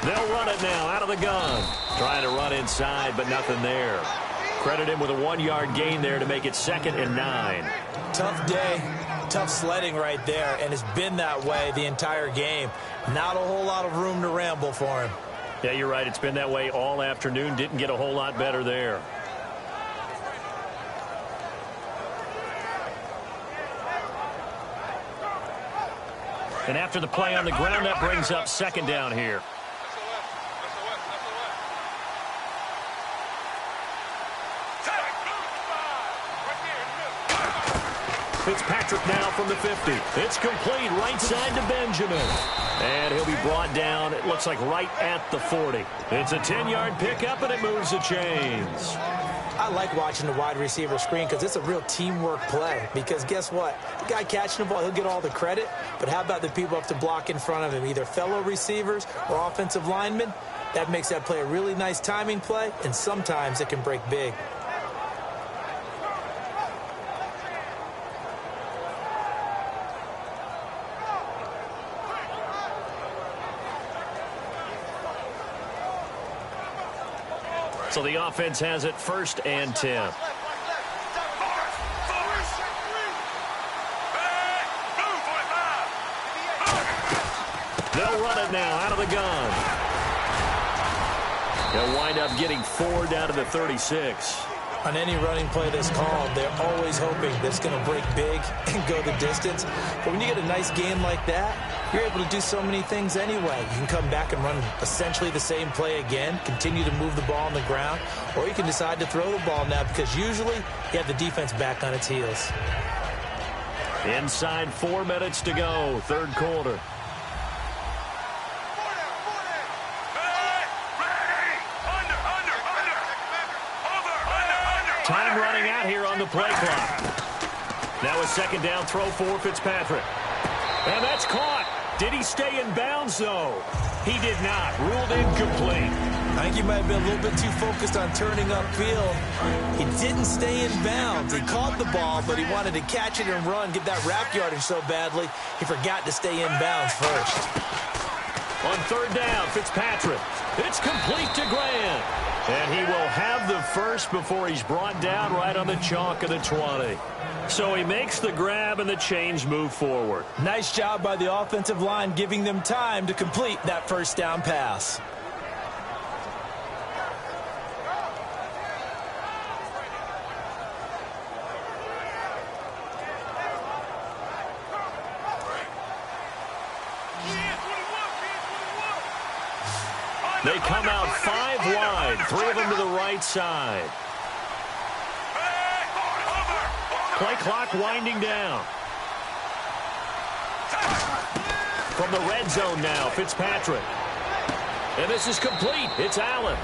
[SPEAKER 2] They'll run it now out of the gun. Trying to run inside, but nothing there. Credit him with a 1-yard gain there to make it 2nd and 9.
[SPEAKER 3] Tough day, tough sledding right there, and it's been that way the entire game. Not a whole lot of room to ramble for him.
[SPEAKER 2] Yeah, you're right. It's been that way all afternoon. Didn't get a whole lot better there. And after the play on the ground, that brings up 2nd down here. Fitzpatrick now from the 50. It's complete right side to Benjamin. And he'll be brought down, it looks like right at the 40. It's a 10-yard pickup, and it moves the chains.
[SPEAKER 3] I like watching the wide receiver screen because it's a real teamwork play. Because guess what? The guy catching the ball, he'll get all the credit. But how about the people up to block in front of him, either fellow receivers or offensive linemen? That makes that play a really nice timing play, and sometimes it can break big.
[SPEAKER 2] So the offense has it 1st and 10. They'll run it now out of the gun. They'll wind up getting 4 down to the 36.
[SPEAKER 3] On any running play that's called, they're always hoping that it's going to break big and go the distance. But when you get a nice gain like that, you're able to do so many things anyway. You can come back and run essentially the same play again, continue to move the ball on the ground, or you can decide to throw the ball now because usually you have the defense back on its heels.
[SPEAKER 2] Inside 4 minutes to go, 3rd quarter. Time running out here on the play clock. Now a 2nd down throw for Fitzpatrick. And that's caught. Did he stay in bounds, though? He did not. Ruled incomplete.
[SPEAKER 3] I think he might have been a little bit too focused on turning upfield. He didn't stay in bounds. He caught the ball, but he wanted to catch it and run, get that wrap yardage so badly, he forgot to stay in bounds first.
[SPEAKER 2] On 3rd down, Fitzpatrick. It's complete to Grant. And he will have the first before he's brought down right on the chalk of the 20. So he makes the grab and the chains move forward.
[SPEAKER 3] Nice job by the offensive line giving them time to complete that 1st down pass.
[SPEAKER 2] They come out 5 wide, 3 of them to the right side. Play clock winding down. From the red zone now, Fitzpatrick. And this is complete. It's Allen.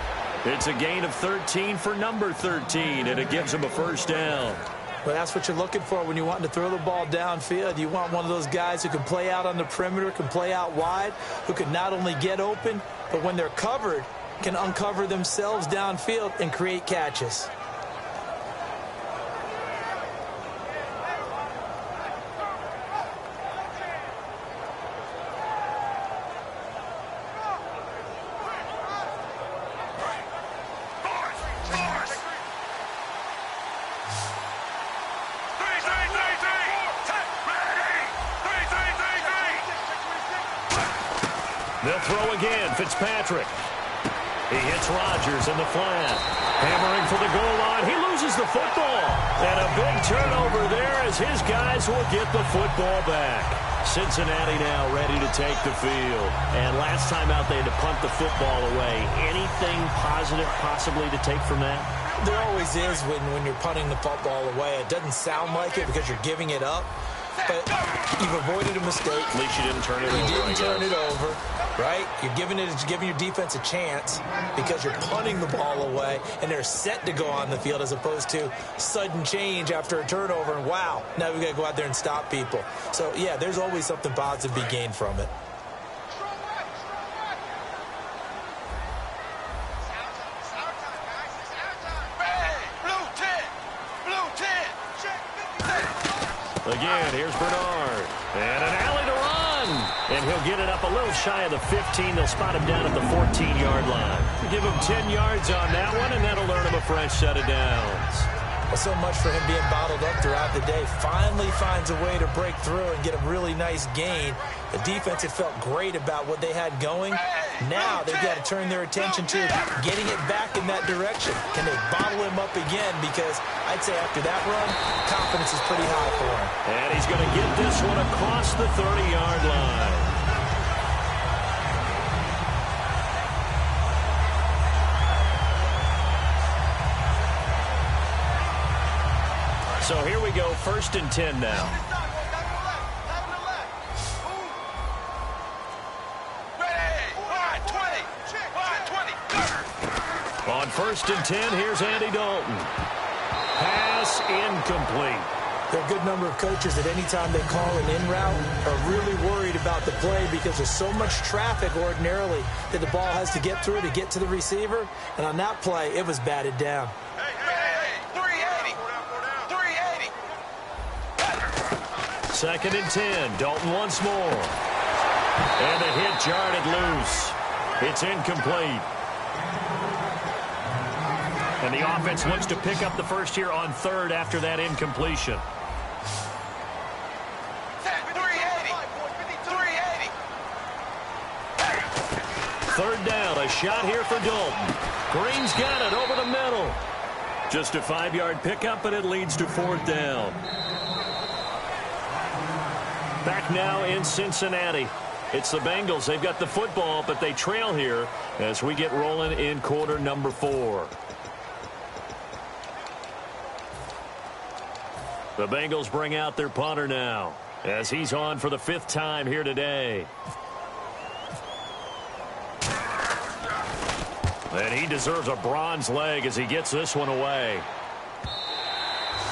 [SPEAKER 2] It's a gain of 13 for number 13, and it gives him a 1st down.
[SPEAKER 3] Well, that's what you're looking for when you want to throw the ball downfield. You want one of those guys who can play out on the perimeter, can play out wide, who can not only get open, but when they're covered, can uncover themselves downfield and create catches.
[SPEAKER 2] They'll throw again. Fitzpatrick. He hits Rodgers in the flat. Hammering for the goal line. He loses the football. And a big turnover there as his guys will get the football back. Cincinnati now ready to take the field. And last time out, they had to punt the football away. Anything positive possibly to take from that?
[SPEAKER 3] There always is when you're punting the football away. It doesn't sound like it because you're giving it up. But you've avoided a mistake.
[SPEAKER 2] At least you didn't turn it over.
[SPEAKER 3] You didn't turn it over, right? You're giving your defense a chance because you're punting the ball away, and they're set to go on the field as opposed to sudden change after a turnover. And wow, now we've got to go out there and stop people. So, yeah, there's always something positive to be gained from it.
[SPEAKER 2] Again, here's Bernard. And an alley to run. And he'll get it up a little shy of the 15. They'll spot him down at the 14-yard line. Give him 10 yards on that one, and that'll earn him a fresh set of downs.
[SPEAKER 3] Well, so much for him being bottled up throughout the day. Finally finds a way to break through and get a really nice gain. The defense had felt great about what they had going. Now they've got to turn their attention to getting it back in that direction. Can they bottle him up again? Because I'd say after that run, confidence is pretty high for him.
[SPEAKER 2] And he's going to get this one across the 30-yard line. So here we go, 1st and 10 now. On 1st and 10, here's Andy Dalton. Pass incomplete.
[SPEAKER 3] There are a good number of coaches that any time they call an in route are really worried about the play because there's so much traffic ordinarily that the ball has to get through to get to the receiver. And on that play, it was batted down.
[SPEAKER 2] 2nd and 10. Dalton once more. And the hit jarred it loose. It's incomplete. And the offense looks to pick up the first here on 3rd after that incompletion. 3rd down, a shot here for Dalton. Green's got it over the middle. Just a 5-yard pickup, and it leads to 4th down. Back now in Cincinnati. It's the Bengals. They've got the football, but they trail here as we get rolling in quarter number 4. The Bengals bring out their punter now as he's on for the 5th time here today. And he deserves a bronze leg as he gets this one away.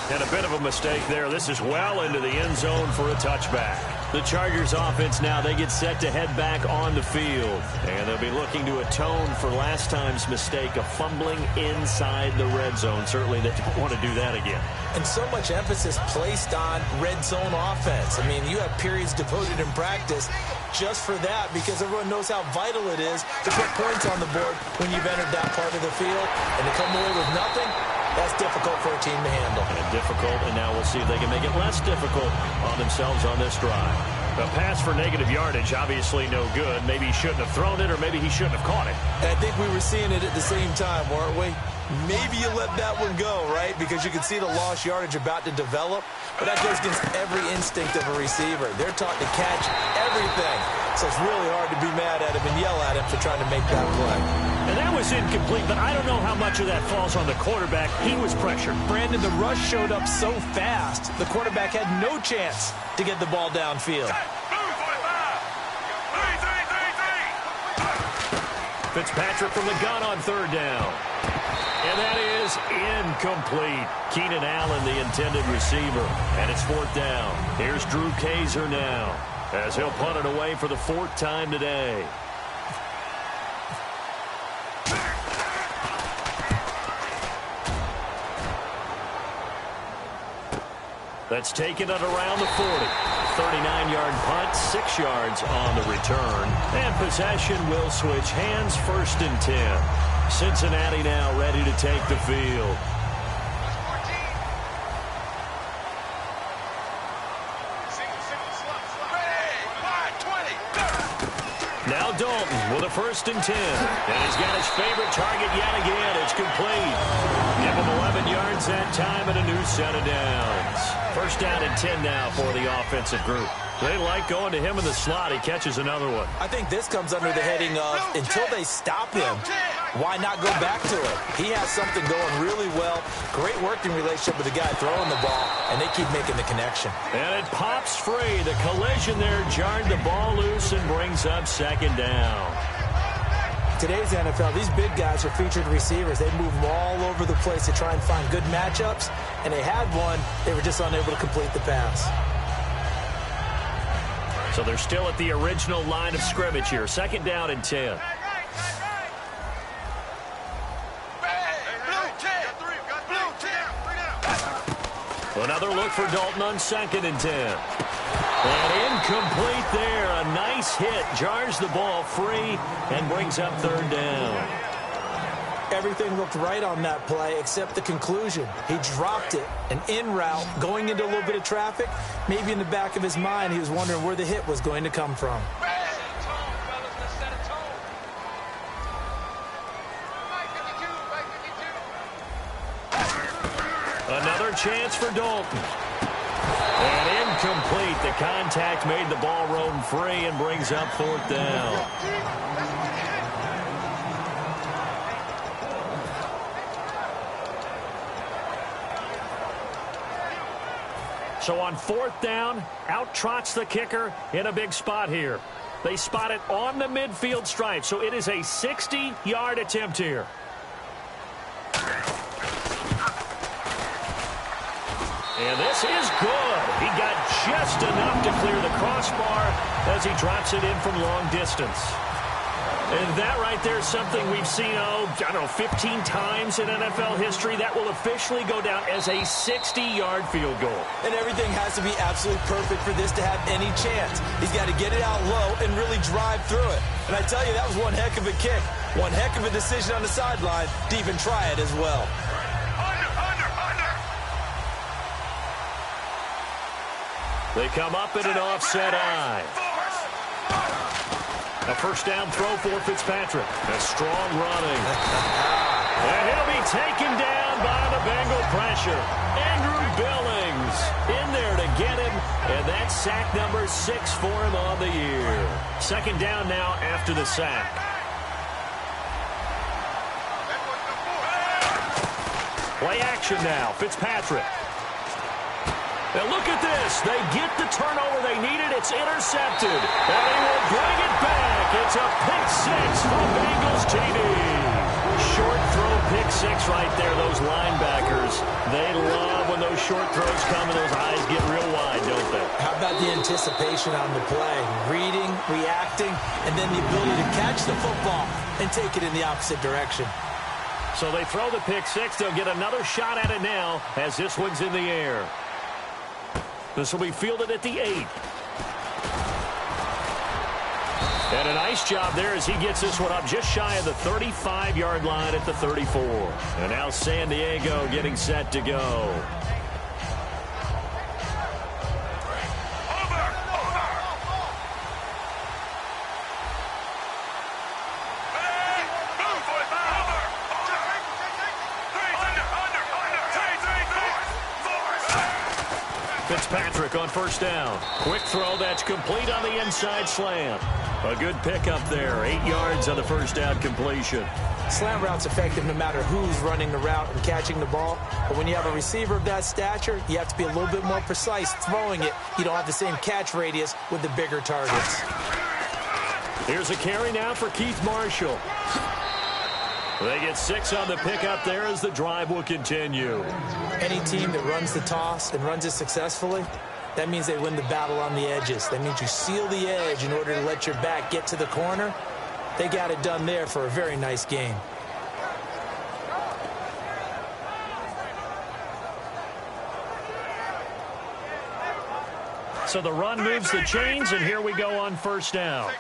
[SPEAKER 2] And a bit of a mistake there. This is well into the end zone for a touchback. The Chargers offense now, they get set to head back on the field. And they'll be looking to atone for last time's mistake of fumbling inside the red zone. Certainly they don't want to do that again.
[SPEAKER 3] And so much emphasis placed on red zone offense. I mean, you have periods devoted in practice just for that because everyone knows how vital it is to put points on the board when you've entered that part of the field. And to come away with nothing, that's difficult for a team to handle.
[SPEAKER 2] And difficult, and now we'll see if they can make it less difficult on themselves on this drive. A pass for negative yardage, obviously no good. Maybe he shouldn't have thrown it, or maybe he shouldn't have caught it.
[SPEAKER 3] And I think we were seeing it at the same time, weren't we? Maybe you let that one go, right? Because you can see the lost yardage about to develop. But that goes against every instinct of a receiver. They're taught to catch everything. So it's really hard to be mad at him and yell at him for trying to make that play.
[SPEAKER 2] And that was incomplete, but I don't know how much of that falls on the quarterback. He was pressured.
[SPEAKER 3] Brandon, the rush showed up so fast, the quarterback had no chance to get the ball downfield.
[SPEAKER 2] Fitzpatrick from the gun on 3rd down. And that is incomplete. Keenan Allen, the intended receiver. And it's 4th down. Here's Drew Kaiser now as he'll punt it away for the 4th time today. That's taken at around the 40. 39-yard punt, 6 yards on the return. And possession will switch hands, 1st and 10. Cincinnati now ready to take the field. Now Dalton. Dalton with a 1st and 10. And he's got his favorite target yet again. It's complete. Give him 11 yards that time and a new set of downs. 1st down and 10 now for the offensive group. They like going to him in the slot. He catches another one.
[SPEAKER 3] I think this comes under the heading of until they stop him, why not go back to it? He has something going really well. Great working relationship with the guy throwing the ball, and they keep making the connection.
[SPEAKER 2] And it pops free. The collision there jarred the ball loose and brings up 2nd down.
[SPEAKER 3] Today's NFL, these big guys are featured receivers. They move them all over the place to try and find good matchups, and they had one. They were just unable to complete the pass.
[SPEAKER 2] So they're still at the original line of scrimmage here. 2nd down and 10. Another look for Dalton on 2nd and 10. And incomplete there. A nice hit. Jars the ball free and brings up 3rd down.
[SPEAKER 3] Everything looked right on that play except the conclusion. He dropped it, an in route, going into a little bit of traffic. Maybe in the back of his mind, he was wondering where the hit was going to come from.
[SPEAKER 2] Another chance for Dalton. And incomplete. The contact made the ball roam free and brings up 4th down. So on 4th down, out trots the kicker in a big spot here. They spot it on the midfield stripe, so it is a 60-yard attempt here. And this is good. He got just enough to clear the crossbar as he drops it in from long distance. And that right there is something we've seen, 15 times in NFL history. That will officially go down as a 60-yard field goal.
[SPEAKER 3] And everything has to be absolutely perfect for this to have any chance. He's got to get it out low and really drive through it. And I tell you, that was one heck of a kick. One heck of a decision on the sideline to even try it as well.
[SPEAKER 2] They come up in an offset eye. A 1st down throw for Fitzpatrick. A strong running. And he'll be taken down by the Bengal pressure. Andrew Billings in there to get him. And that's sack number 6 for him on the year. 2nd down now after the sack. Play action now. Fitzpatrick. And look at this. They get the turnover they needed. It's intercepted. And he will bring it back. It's a pick 6 for Bengals TD. Short throw pick 6 right there. Those linebackers, they love when those short throws come and those eyes get real wide, don't they?
[SPEAKER 3] How about the anticipation on the play? Reading, reacting, and then the ability to catch the football and take it in the opposite direction.
[SPEAKER 2] So they throw the pick 6. They'll get another shot at it now as this one's in the air. This will be fielded at the 8. And a nice job there as he gets this one up just shy of the 35-yard line at the 34. And now San Diego getting set to go. Fitzpatrick on 1st down. Quick throw that's complete on the inside slant. A good pickup there. 8 yards on the 1st down completion.
[SPEAKER 3] Slant route's effective no matter who's running the route and catching the ball. But when you have a receiver of that stature, you have to be a little bit more precise throwing it. You don't have the same catch radius with the bigger targets.
[SPEAKER 2] Here's a carry now for Keith Marshall. They get 6 on the pickup there as the drive will continue.
[SPEAKER 3] Any team that runs the toss and runs it successfully, that means they win the battle on the edges. That means you seal the edge in order to let your back get to the corner. They got it done there for a very nice game.
[SPEAKER 2] So the run moves the chains, and here we go on 1st down.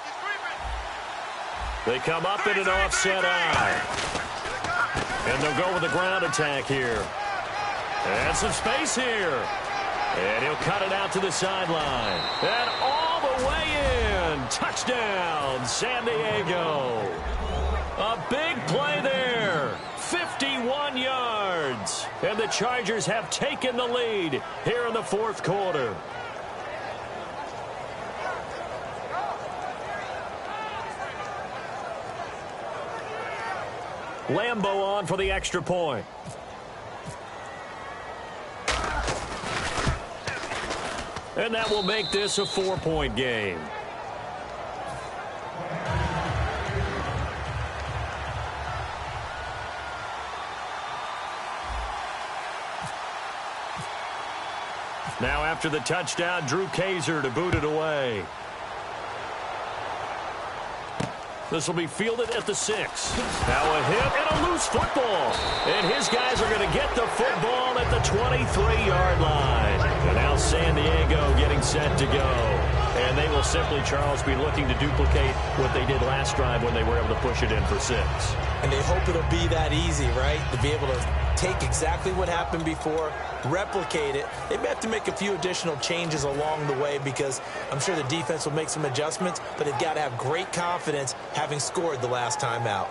[SPEAKER 2] They come up in an offset eye. And they'll go with a ground attack here. And some space here. And he'll cut it out to the sideline. And all the way in. one. Touchdown, San Diego. A big play there. 51 yards. And the Chargers have taken the lead here in the fourth quarter. Lambeau on for the extra point. And that will make this a 4-point game. Now after the touchdown, Drew Kaiser to boot it away. This will be fielded at the 6. Now a hit and a loose football. And his guys are going to get the football at the 23-yard line. And now San Diego getting set to go. And they will simply, Charles, be looking to duplicate what they did last drive when they were able to push it in for 6.
[SPEAKER 3] And they hope it'll be that easy, right? To be able to take exactly what happened before, replicate it. They may have to make a few additional changes along the way because I'm sure the defense will make some adjustments, but they've got to have great confidence having scored the last time out.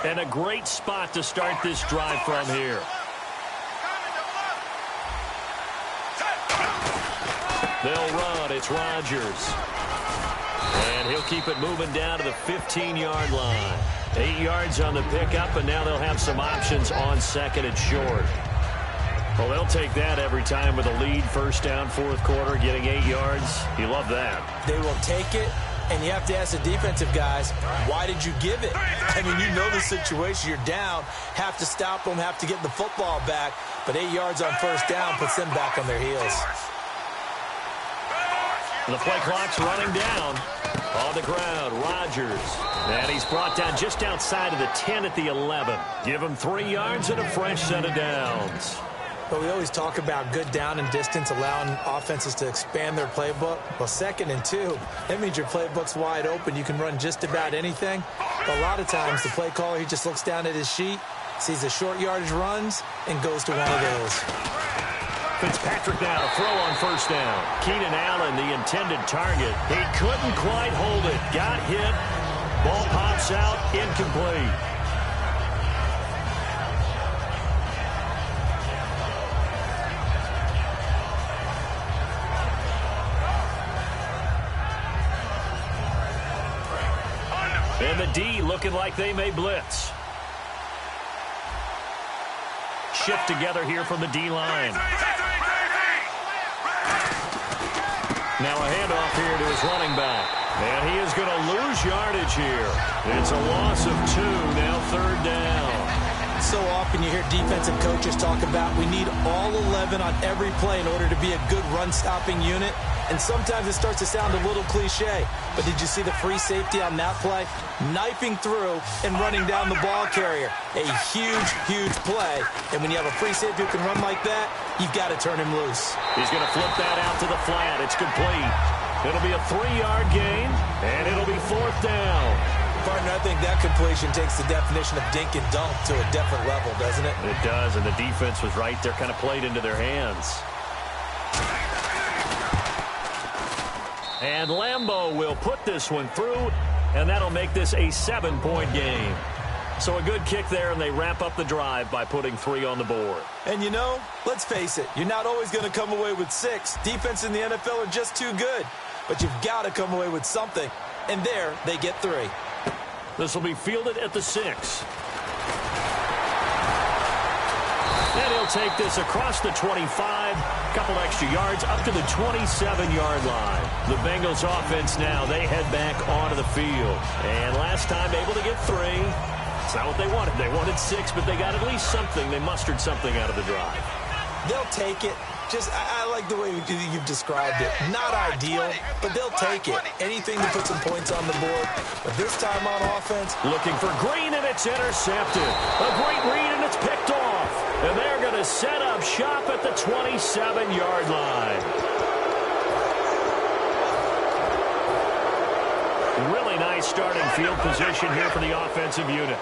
[SPEAKER 2] And a great spot to start this drive from here. They'll run. It's Rodgers. And he'll keep it moving down to the 15-yard line. 8 yards on the pickup, and now they'll have some options on second and short. Well, they'll take that every time with a lead, first down, fourth quarter, getting 8 yards. You love that.
[SPEAKER 3] They will take it, and you have to ask the defensive guys, why did you give it? I mean, you know the situation. You're down, have to stop them, have to get the football back, but 8 yards on first down puts them back on their heels.
[SPEAKER 2] The play clock's running down. On the ground, Rodgers. And he's brought down just outside of the 10 at the 11. Give him 3 yards and a fresh set of downs.
[SPEAKER 3] But we always talk about good down and distance, allowing offenses to expand their playbook. Well, 2nd and 2, that means your playbook's wide open. You can run just about anything. But a lot of times, the play caller, he just looks down at his sheet, sees the short yardage runs, and goes to one of those.
[SPEAKER 2] Fitzpatrick now to throw on first down. Keenan Allen, the intended target. He couldn't quite hold it. Got hit. Ball pops out. Incomplete. And the D looking like they may blitz. Shift together here from the D-line. Now a handoff here to his running back. And he is going to lose yardage here. It's a loss of 2, now third down.
[SPEAKER 3] So often you hear defensive coaches talk about we need all 11 on every play in order to be a good run-stopping unit. And sometimes it starts to sound a little cliche. But did you see the free safety on that play? Knifing through and running down the ball carrier. A huge, huge play. And when you have a free safety who can run like that, you've got to turn him loose.
[SPEAKER 2] He's going to flip that out to the flat. It's complete. It'll be a 3-yard gain, and it'll be fourth down.
[SPEAKER 3] Partner, I think that completion takes the definition of dink and dunk to a different level, doesn't it?
[SPEAKER 2] It does, and the defense was right there, kind of played into their hands. And Lambeau will put this one through, and that'll make this a 7-point game. So a good kick there, and they wrap up the drive by putting 3 on the board.
[SPEAKER 3] And you know, let's face it, you're not always going to come away with 6. Defense in the NFL are just too good. But you've got to come away with something. And there, they get 3.
[SPEAKER 2] This will be fielded at the 6. And he'll take this across the 25, couple extra yards, up to the 27-yard line. The Bengals offense now, they head back onto the field. And last time able to get 3. It's not what they wanted. They wanted 6, but they got at least something. They mustered something out of the drive.
[SPEAKER 3] They'll take it. I like the way you've described it. Not ideal, but they'll take it. Anything to put some points on the board. But this time on offense,
[SPEAKER 2] looking for Green, and it's intercepted. A great read, and it's picked off. And they're going to set up shop at the 27-yard line. Really nice nice starting field position here for the offensive unit.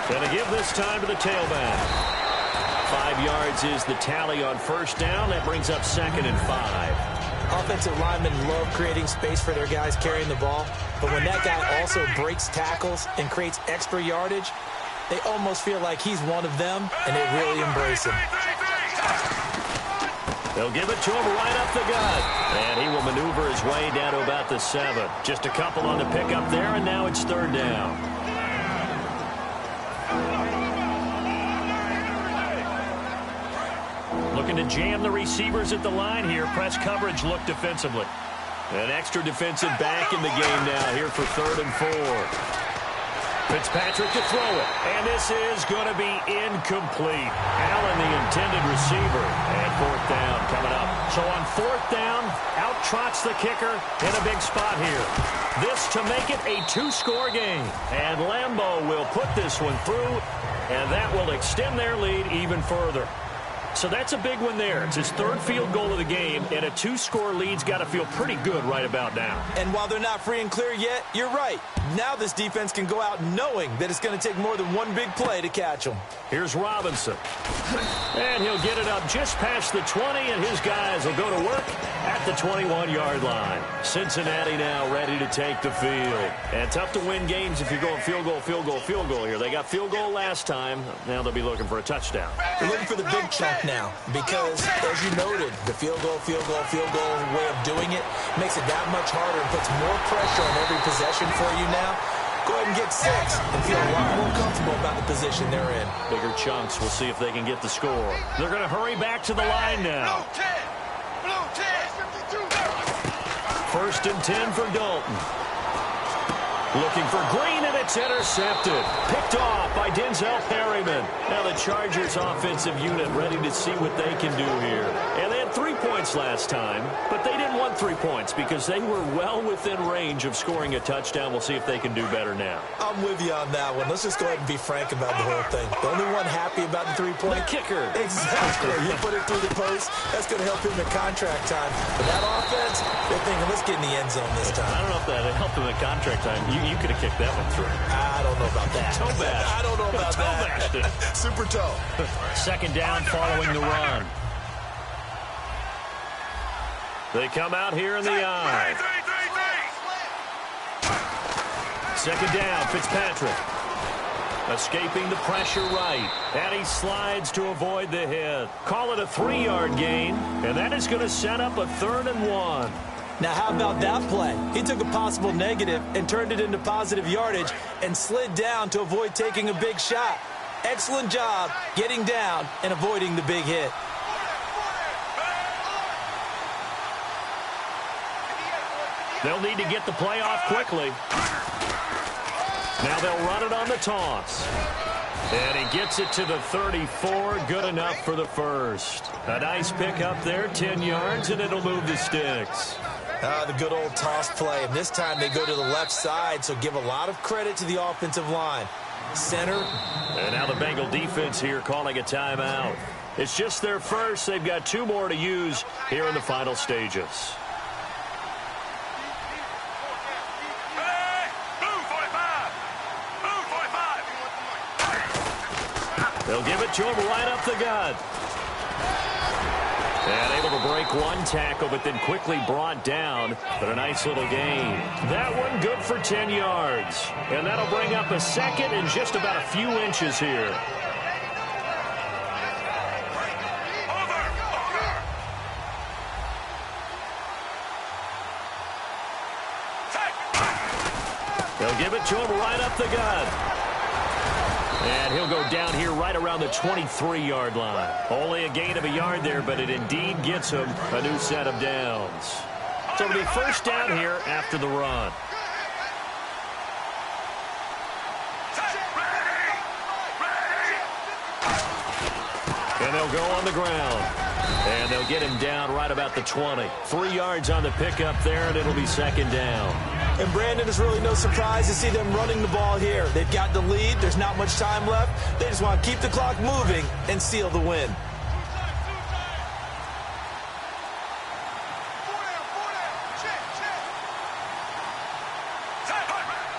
[SPEAKER 2] Going to give this time to the tailback. 5 yards is the tally on first down. That brings up 2nd and 5.
[SPEAKER 3] Offensive linemen love creating space for their guys carrying the ball, but when that guy also breaks tackles and creates extra yardage, they almost feel like he's one of them, and they really embrace him.
[SPEAKER 2] They'll give it to him right up the gut. And he will maneuver his way down to about the 7. Just a couple on the pickup there, and now it's 3rd down. Looking to jam the receivers at the line here. Press coverage look defensively. An extra defensive back in the game now here for 3rd and 4. Fitzpatrick to throw it. And this is going to be incomplete. Allen, the intended receiver. And 4th down coming up. So on 4th down, out trots the kicker in a big spot here. This to make it a 2-score game. And Lambeau will put this one through. And that will extend their lead even further. So that's a big one there. It's his 3rd field goal of the game, and a 2-score lead's got to feel pretty good right about now.
[SPEAKER 3] And while they're not free and clear yet, you're right. Now this defense can go out knowing that it's going to take more than one big play to catch them.
[SPEAKER 2] Here's Robinson. And he'll get it up just past the 20, and his guys will go to work at the 21-yard line. Cincinnati now ready to take the field. And tough to win games if you're going field goal, field goal, field goal here. They got field goal last time. Now they'll be looking for a touchdown.
[SPEAKER 3] They're looking for the big chunk now because, as you noted, the field goal way of doing it makes it that much harder and puts more pressure on every possession for you now. Go ahead and get 6 and feel a lot more comfortable about the position they're in.
[SPEAKER 2] Bigger chunks. We'll see if they can get the score. They're going to hurry back to the line now.
[SPEAKER 4] Blue 10.
[SPEAKER 2] 1st and 10 for Dalton. Looking for Green, and it's intercepted. Picked off by Denzel Perryman. Now the Chargers offensive unit ready to see what they can do here. And they had 3 points last time, but they didn't want 3 points because they were well within range of scoring a touchdown. We'll see if they can do better now.
[SPEAKER 3] I'm with you on that one. Let's just go ahead and be frank about the whole thing. The only one happy about the 3-point?
[SPEAKER 2] The kicker.
[SPEAKER 3] Exactly. You put it through the post. That's going to help him in contract time. But that offense, they're thinking, let's get in the end zone this time.
[SPEAKER 2] I don't know if that helped him in contract time. You could have kicked that one through.
[SPEAKER 3] I don't know about that.
[SPEAKER 2] Toe bash.
[SPEAKER 3] I don't know about that. Super toe.
[SPEAKER 2] 2nd down following the run. They come out here in the eye. 2nd down, Fitzpatrick. Escaping the pressure right. And he slides to avoid the hit. Call it a 3-yard gain. And that is going to set up a 3rd and 1.
[SPEAKER 3] Now, how about that play? He took a possible negative and turned it into positive yardage and slid down to avoid taking a big shot. Excellent job getting down and avoiding the big hit.
[SPEAKER 2] They'll need to get the play off quickly. Now they'll run it on the toss. And he gets it to the 34. Good enough for the 1st. A nice pickup there, 10 yards, and it'll move the sticks.
[SPEAKER 3] The good old toss play. And this time they go to the left side, so give a lot of credit to the offensive line. Center.
[SPEAKER 2] And now the Bengal defense here calling a timeout. It's just their first. They've got 2 more to use here in the final stages. They'll give it to him right up the gut. And able to break one tackle, but then quickly brought down. But a nice little gain. That one good for 10 yards. And that'll bring up a 2nd and just about a few inches here. They'll give it to him right up the gut. And he'll go down here right around the 23-yard line. Only a gain of a yard there, but it indeed gets him a new set of downs. So it'll be 1st down here after the run. And they'll go on the ground. And they'll get him down right about the 20. 3 yards on the pickup there, and it'll be second down.
[SPEAKER 3] And Brandon, is really no surprise to see them running the ball here. They've got the lead. There's not much time left. They just want to keep the clock moving and seal the win.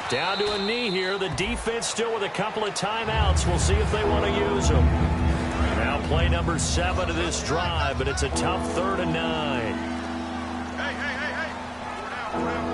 [SPEAKER 2] Down to a knee here. The defense still with a couple of timeouts. We'll see if they want to use them. Now play number 7 of this drive, but it's a tough 3rd and 9.
[SPEAKER 4] Hey. 4 down.